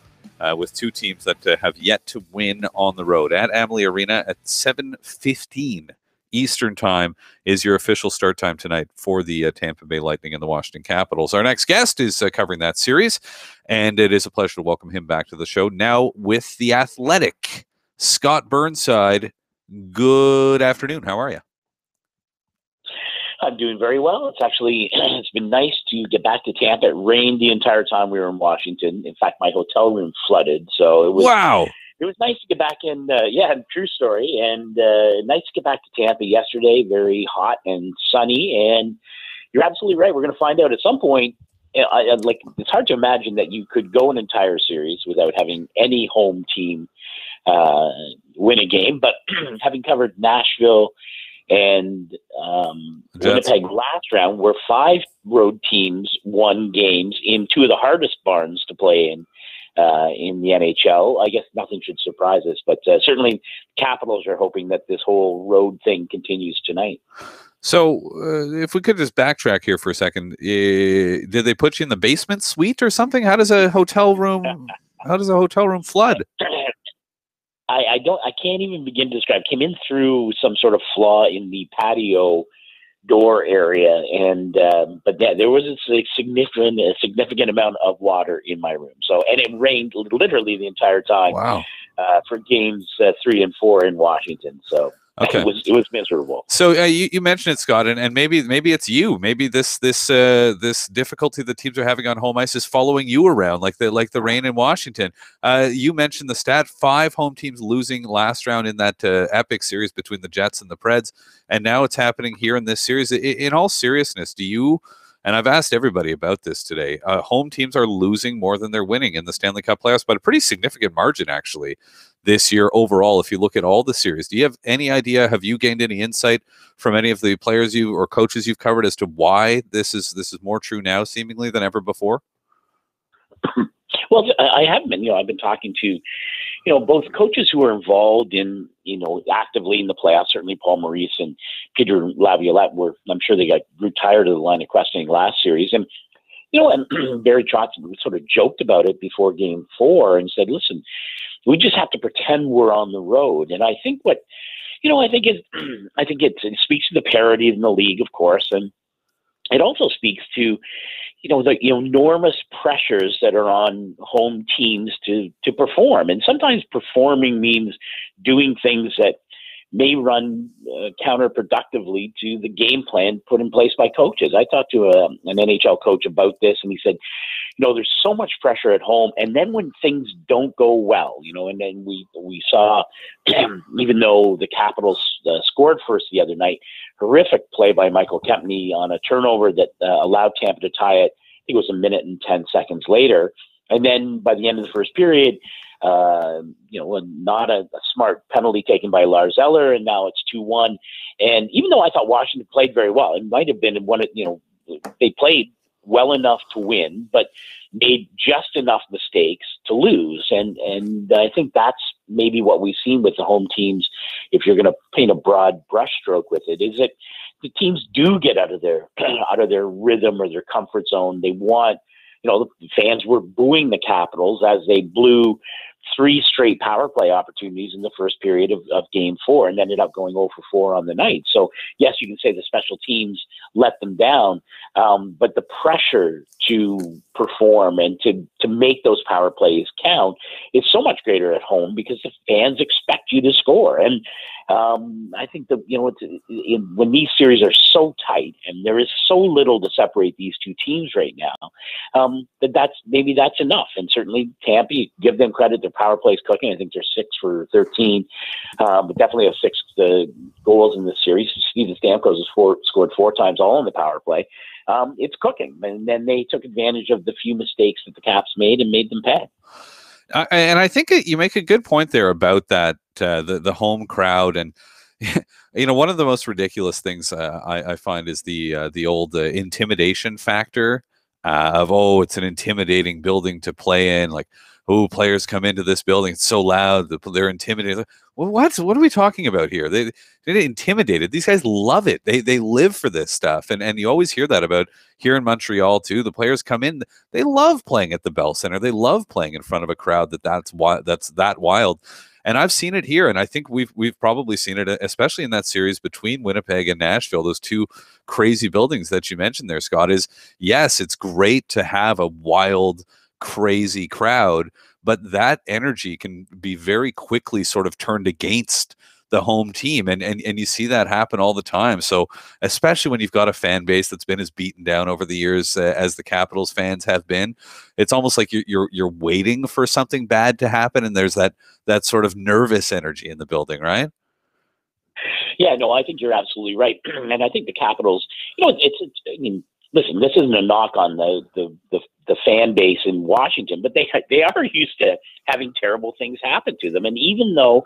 with two teams that have yet to win on the road. At Amalie Arena at 7:15 Eastern Time is your official start time tonight for the Tampa Bay Lightning and the Washington Capitals. Our next guest is covering that series, and it is a pleasure to welcome him back to the show now with the Athletic, Scott Burnside. Good afternoon. How are you? I'm doing very well. It's been nice to get back to Tampa. It rained the entire time we were in Washington. In fact, my hotel room flooded. So it was wow. It was nice to get back in. True story. And nice to get back to Tampa yesterday. Very hot and sunny. And you're absolutely right. We're going to find out at some point. It's hard to imagine that you could go an entire series without having any home team win a game. But having covered Nashville and Winnipeg last round, where 5 road teams won games in 2 of the hardest barns to play in the NHL. I guess nothing should surprise us, but certainly Capitals are hoping that this whole road thing continues tonight. So if we could just backtrack here for a second, did they put you in the basement suite or something? How does a hotel room flood? I can't even begin to describe. Came in through some sort of flaw in the patio door area, and there was a significant amount of water in my room. So, and it rained literally the entire time. Wow. For games 3 and 4 in Washington. So. Okay. It was miserable. So you mentioned it, Scott, and maybe it's you. Maybe this difficulty that teams are having on home ice is following you around, like the rain in Washington. You mentioned the stat: 5 home teams losing last round in that epic series between the Jets and the Preds, and now it's happening here in this series. In all seriousness, do you? And I've asked everybody about this today. Home teams are losing more than they're winning in the Stanley Cup playoffs, by a pretty significant margin, actually, this year overall. If you look at all the series, do you have any idea? Have you gained any insight from any of the players or coaches you've covered as to why this is more true now, seemingly, than ever before? Well, I have been. I've been talking to, both coaches who are involved in, actively in the playoffs. Certainly, Paul Maurice and Peter Laviolette I'm sure they grew tired of the line of questioning last series, and and Barry Trotz sort of joked about it before Game 4 and said, "Listen, we just have to pretend we're on the road." And I think it speaks to the parity in the league, of course, and it also speaks to the enormous pressures that are on home teams to perform. And sometimes performing means doing things that may run counterproductively to the game plan put in place by coaches. I talked to an NHL coach about this, and he said, there's so much pressure at home, and then when things don't go well, and then we saw, even though the Capitals scored first the other night, horrific play by Michael Kempny on a turnover that allowed Tampa to tie it. I think it was 1 minute and 10 seconds later. And then by the end of the first period, not a smart penalty taken by Lars Eller, and now it's 2-1. And even though I thought Washington played very well, it might have been they played well enough to win, but made just enough mistakes to lose. And I think that's maybe what we've seen with the home teams. If you're going to paint a broad brushstroke with it, is that the teams do get out of their rhythm or their comfort zone. They want, the fans were booing the Capitals as they blew 3 straight power play opportunities in the first period of Game 4 and ended up going 0 for 4 on the night. So, yes, you can say the special teams let them down, but the pressure to perform and to make those power plays count is so much greater at home because the fans expect you to score. And I think that, when these series are so tight and there is so little to separate these two teams right now, that's enough. And certainly Tampa, you give them credit, their power plays cooking. I think they're 6 for 13, but definitely have 6 goals in this series. Steven Stamkos has scored 4 times, all on the power play. It's cooking. And then they took advantage of the few mistakes that the Caps made and made them pay. And I think you make a good point there about that, the home crowd. And, one of the most ridiculous things I find is the old intimidation factor of, it's an intimidating building to play in. Like, oh, players come into this building, it's so loud, they're intimidated. Well, what are we talking about here? They're intimidated. These guys love it. They live for this stuff. And you always hear that about here in Montreal too. The players come in, they love playing at the Bell Center. They love playing in front of a crowd that's that wild. And I've seen it here, and I think we've probably seen it, especially in that series between Winnipeg and Nashville, those two crazy buildings that you mentioned there, Scott, is, yes, it's great to have a wild, crazy crowd, but that energy can be very quickly sort of turned against the home team, and you see that happen all the time. So especially when you've got a fan base that's been as beaten down over the years as the Capitals fans have been, it's almost like you're waiting for something bad to happen, and there's that sort of nervous energy in the building, right? Yeah, no, I think you're absolutely right, and I think the Capitals, I mean, listen, this isn't a knock on the fan base in Washington, but they are used to having terrible things happen to them, and even though,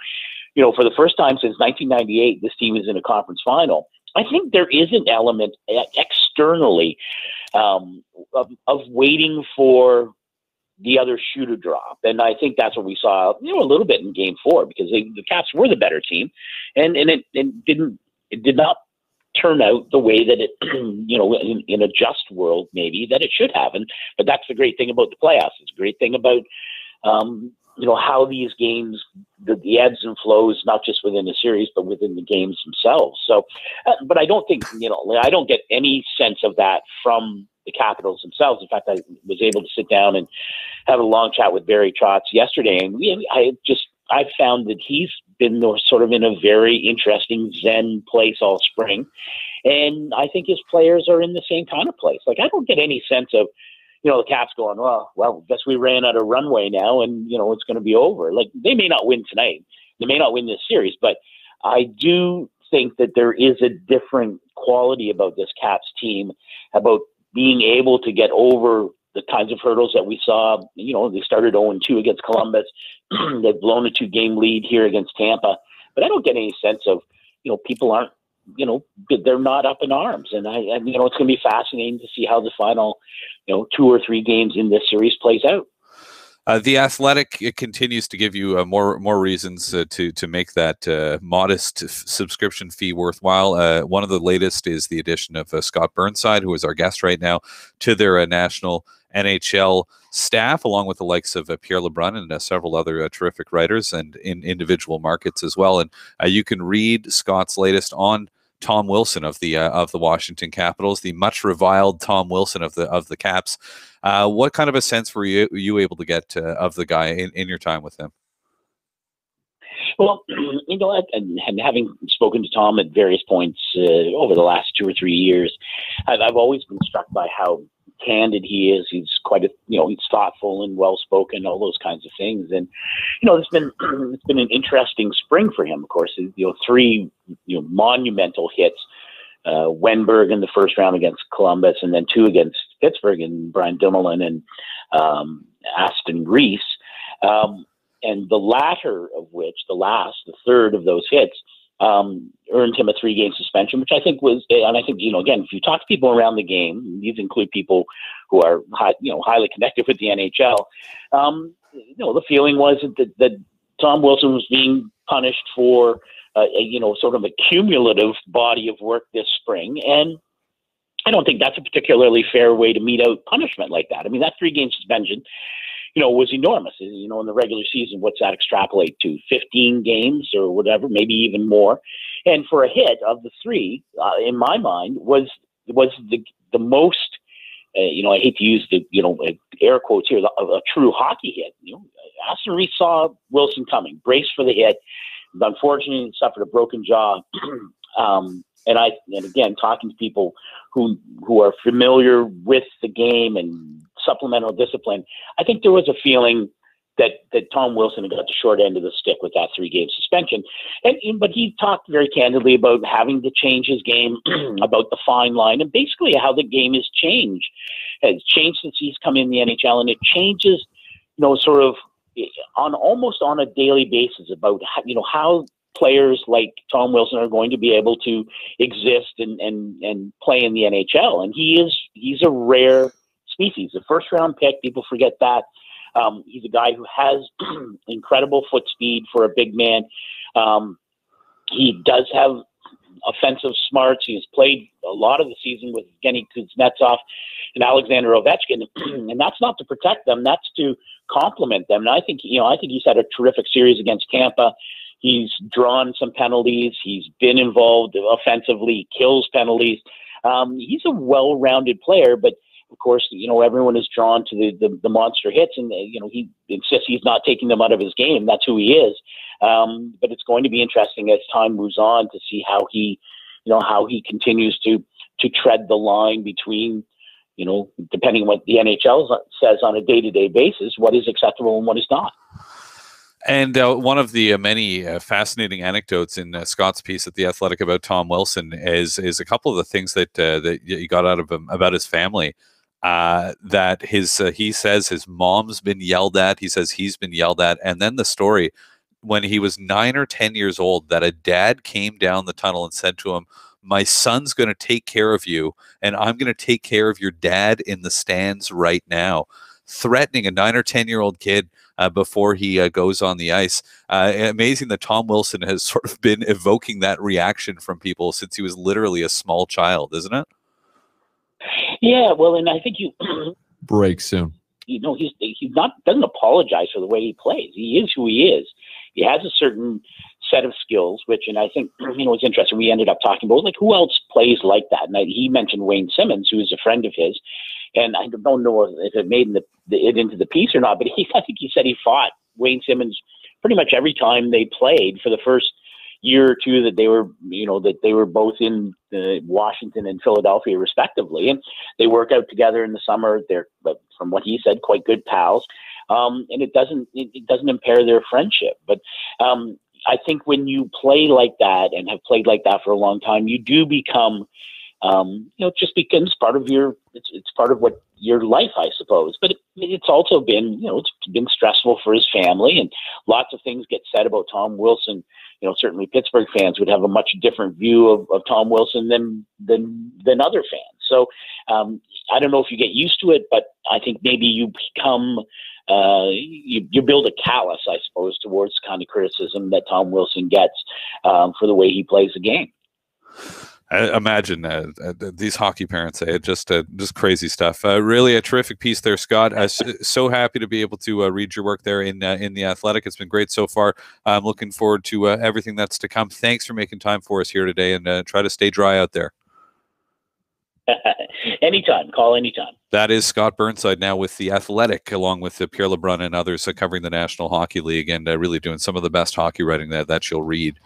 for the first time since 1998, this team is in a conference final, I think there is an element externally of waiting for the other shoe to drop. And I think that's what we saw, a little bit in Game 4, because the Caps were the better team, and it did not turn out the way that it, in a just world, maybe, that it should have. But that's the great thing about the playoffs. It's a great thing about, how these games, the ebbs and flows, not just within the series, but within the games themselves. So, but I don't think, I don't get any sense of that from the Capitals themselves. In fact, I was able to sit down and have a long chat with Barry Trotz yesterday, and I found that he's been sort of in a very interesting zen place all spring, and I think his players are in the same kind of place. Like, I don't get any sense of, the Caps going, well, guess we ran out of runway now, and it's going to be over. Like, they may not win tonight, they may not win this series, but I do think that there is a different quality about this Caps team, about being able to get over the kinds of hurdles that we saw. They started 0-2 against Columbus. They've blown a 2-game lead here against Tampa. But I don't get any sense of, people aren't, they're not up in arms. And it's going to be fascinating to see how the final, 2 or 3 games in this series plays out. The Athletic, it continues to give you more reasons to make that modest subscription fee worthwhile. One of the latest is the addition of Scott Burnside, who is our guest right now, to their national NHL staff, along with the likes of Pierre Lebrun and several other terrific writers, and in individual markets as well. And you can read Scott's latest on Tom Wilson of the Washington Capitals, the much reviled Tom Wilson of the Caps. What kind of a sense were you able to get of the guy in your time with him? Well, and having spoken to Tom at various points over the last 2 or 3 years, I've always been struck by how candid he is. He's quite he's thoughtful and well-spoken, all those kinds of things. And, it's been an interesting spring for him, of course. 3, monumental hits, Wenberg in the first round against Columbus, and then 2 against Pittsburgh, and Brian Dumoulin and Aston Reese. And the latter of which, the third of those hits, earned him a 3-game suspension, which I think was, and I think, again, if you talk to people around the game, these include people who are, highly connected with the NHL, the feeling was that Tom Wilson was being punished for, sort of a cumulative body of work this spring. And I don't think that's a particularly fair way to mete out punishment like that. I mean, that 3-game suspension, was enormous. In the regular season, what's that extrapolate to? 15 games or whatever, maybe even more. And for a hit of the 3, in my mind, was the most, I hate to use the, air quotes here, of a true hockey hit. Aston Reese saw Wilson coming, braced for the hit, unfortunately suffered a broken jaw. And again, talking to people who are familiar with the game and supplemental discipline, I think there was a feeling that Tom Wilson got the short end of the stick with that 3-game suspension. But he talked very candidly about having to change his game, about the fine line, and basically how the game has changed. It's changed since he's come in the NHL, and it changes, sort of almost on a daily basis about how players like Tom Wilson are going to be able to exist and play in the NHL. And he's a rare species, a first-round pick. People forget that. He's a guy who has incredible foot speed for a big man. He does have offensive smarts. He has played a lot of the season with Evgeny Kuznetsov and Alexander Ovechkin, and that's not to protect them. That's to complement them. And I think he's had a terrific series against Tampa. He's drawn some penalties. He's been involved offensively, kills penalties. He's a well-rounded player, but of course, everyone is drawn to the monster hits, and he insists he's not taking them out of his game. That's who he is. But it's going to be interesting as time moves on to see how he continues to tread the line between, depending on what the NHL says on a day-to-day basis, what is acceptable and what is not. And one of the many fascinating anecdotes in Scott's piece at The Athletic about Tom Wilson is a couple of the things that you got out of him about his family. That he says his mom's been yelled at. He says he's been yelled at. And then the story when he was 9 or 10 years old, that a dad came down the tunnel and said to him, "My son's going to take care of you, and I'm going to take care of your dad in the stands right now," threatening a 9 or 10-year-old kid before he goes on the ice. Amazing that Tom Wilson has sort of been evoking that reaction from people since he was literally a small child, isn't it? Yeah, well, and I think break soon. He's doesn't apologize for the way he plays. He is who he is. He has a certain set of skills, which, and I think, it's interesting. We ended up talking about, like, who else plays like that? And he mentioned Wayne Simmons, who is a friend of his. And I don't know if it made it into the piece or not, but I think he said he fought Wayne Simmons pretty much every time they played for the first year or two that they were both in Washington and Philadelphia respectively, and they work out together in the summer. They're, from what he said, quite good pals, and it doesn't impair their friendship. But I think when you play like that and have played like that for a long time, you do become, it just becomes part of it's part of what your life, I suppose. But it's also been, it's been stressful for his family, and lots of things get said about Tom Wilson. Certainly Pittsburgh fans would have a much different view of Tom Wilson than other fans. So I don't know if you get used to it, but I think maybe you become, you build a callus, I suppose, towards kind of criticism that Tom Wilson gets for the way he plays the game. Imagine these hockey parents, just crazy stuff. Really a terrific piece there, Scott. So happy to be able to read your work there in The Athletic. It's been great so far. I'm looking forward to everything that's to come. Thanks for making time for us here today, and try to stay dry out there. Anytime. Call anytime. That is Scott Burnside now with The Athletic, along with Pierre LeBrun and others covering the National Hockey League, and really doing some of the best hockey writing that you'll read.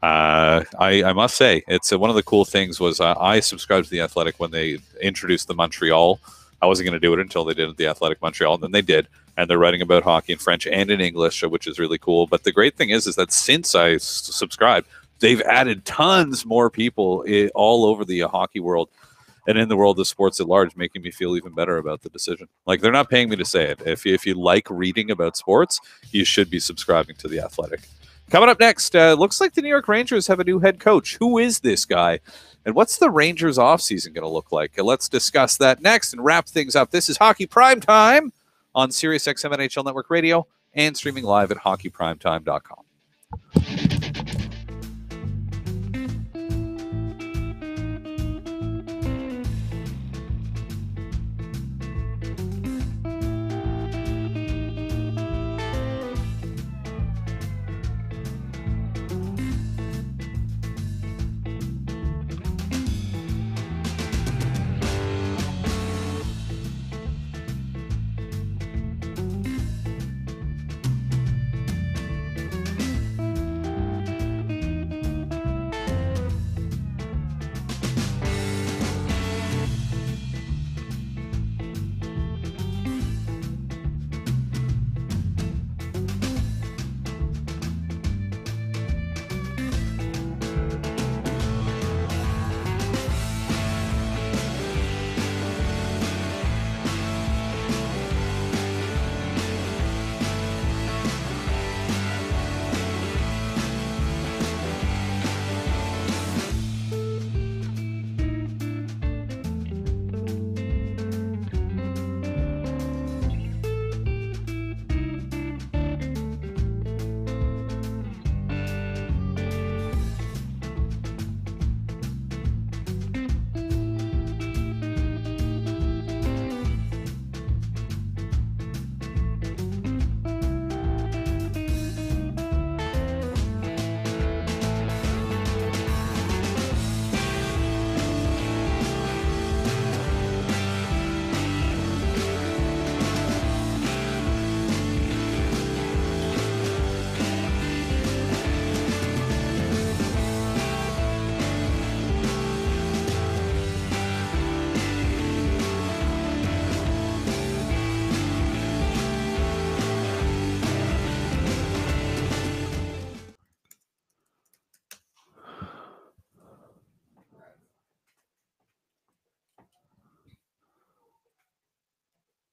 I must say, it's one of the cool things was I subscribed to The Athletic when they introduced the Montreal. I wasn't going to do it until they did The Athletic Montreal, and then they did, and they're writing about hockey in French and in English, which is really cool. But the great thing is that since I subscribed, they've added tons more people all over the hockey world and in the world of sports at large, making me feel even better about the decision. Like, they're not paying me to say it. If you like reading about sports, you should be subscribing to The Athletic. Coming up next, looks like the New York Rangers have a new head coach. Who is this guy? And what's the Rangers offseason going to look like? Let's discuss that next and wrap things up. This is Hockey Primetime on SiriusXM NHL Network Radio and streaming live at hockeyprimetime.com.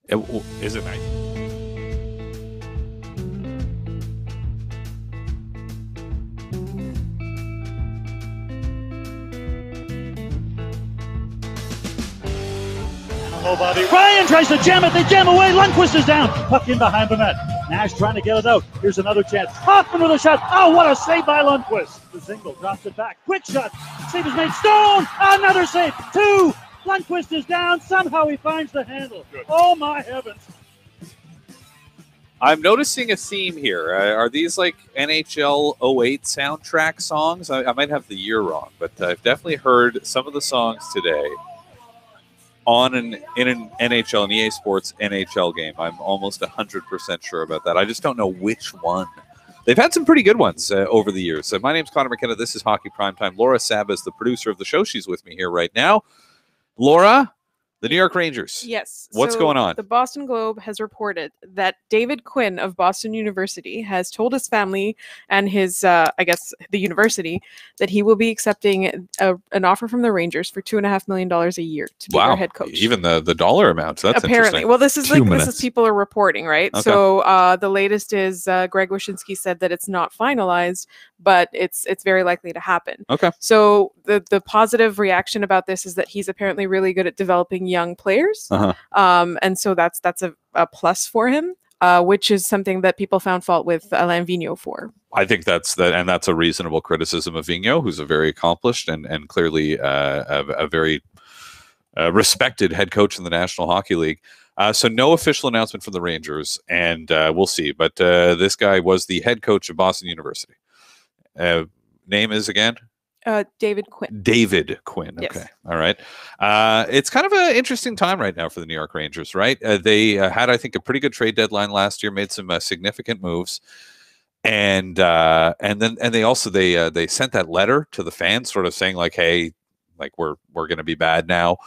Is it nice? Low body. Ryan tries to jam it. They jam away. Lundqvist is down. Puck in behind the net. Nash trying to get it out. Here's another chance. Hoffman with a shot. Oh, what a save by Lundqvist. Zingle drops it back. Quick shot. Save is made. Stone. Another save. 2. Lundqvist is down. Somehow he finds the handle. Good. Oh, my heavens. I'm noticing a theme here. Are these like NHL 08 soundtrack songs? I might have the year wrong, but I've definitely heard some of the songs today in an NHL, an EA Sports NHL game. I'm almost 100% sure about that. I just don't know which one. They've had some pretty good ones over the years. So my name's Conor McKenna. This is Hockey Primetime. Laura Saba is the producer of the show. She's with me here right now. Laura, the New York Rangers. Yes. What's going on? The Boston Globe has reported that David Quinn of Boston University has told his family and his, I guess, the university that he will be accepting an offer from the Rangers for $2.5 million a year to be their head coach. Even the dollar amount. That's apparently. Interesting. Well, this is people are reporting, right? Okay. So the latest is Greg Wyshynski said that it's not finalized, but it's very likely to happen. Okay. So the positive reaction about this is that he's apparently really good at developing young players. And so that's a plus for him, which is something that people found fault with Alain Vigneault for. I think that's a reasonable criticism of Vigneault, who's a very accomplished and clearly a very respected head coach in the National Hockey League. So no official announcement from the Rangers, and we'll see. But this guy was the head coach of Boston University. Name is again? David Quinn. David Quinn. Okay. Yes. All right. It's kind of an interesting time right now for the New York Rangers, right? They had, I think, a pretty good trade deadline last year, made some significant moves. And they also sent that letter to the fans sort of saying like, hey, like we're going to be bad now.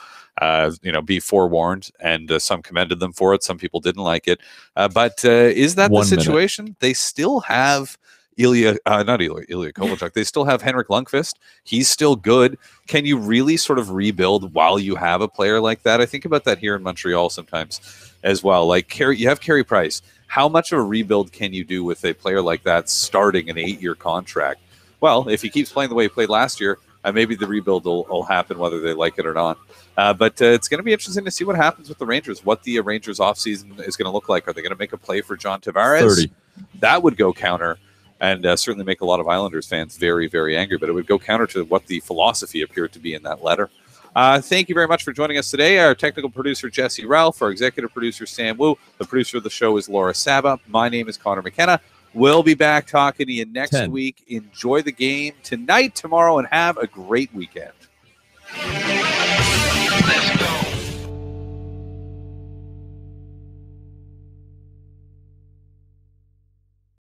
Be forewarned, and some commended them for it. Some people didn't like it. But is that the situation? They still have Ilya Kovalchuk. They still have Henrik Lundqvist. He's still good. Can you really sort of rebuild while you have a player like that? I think about that here in Montreal sometimes as well. Like you have Carey Price. How much of a rebuild can you do with a player like that starting an 8-year contract? Well, if he keeps playing the way he played last year, maybe the rebuild will happen whether they like it or not. But it's going to be interesting to see what happens with the Rangers, what the Rangers offseason is going to look like. Are they going to make a play for John Tavares? 30. That would go counter and certainly make a lot of Islanders fans very, very angry. But it would go counter to what the philosophy appeared to be in that letter. Thank you very much for joining us today. Our technical producer, Jesse Ralph. Our executive producer, Sam Wu. The producer of the show is Laura Saba. My name is Conor McKenna. We'll be back talking to you next week. Enjoy the game tonight, tomorrow, and have a great weekend.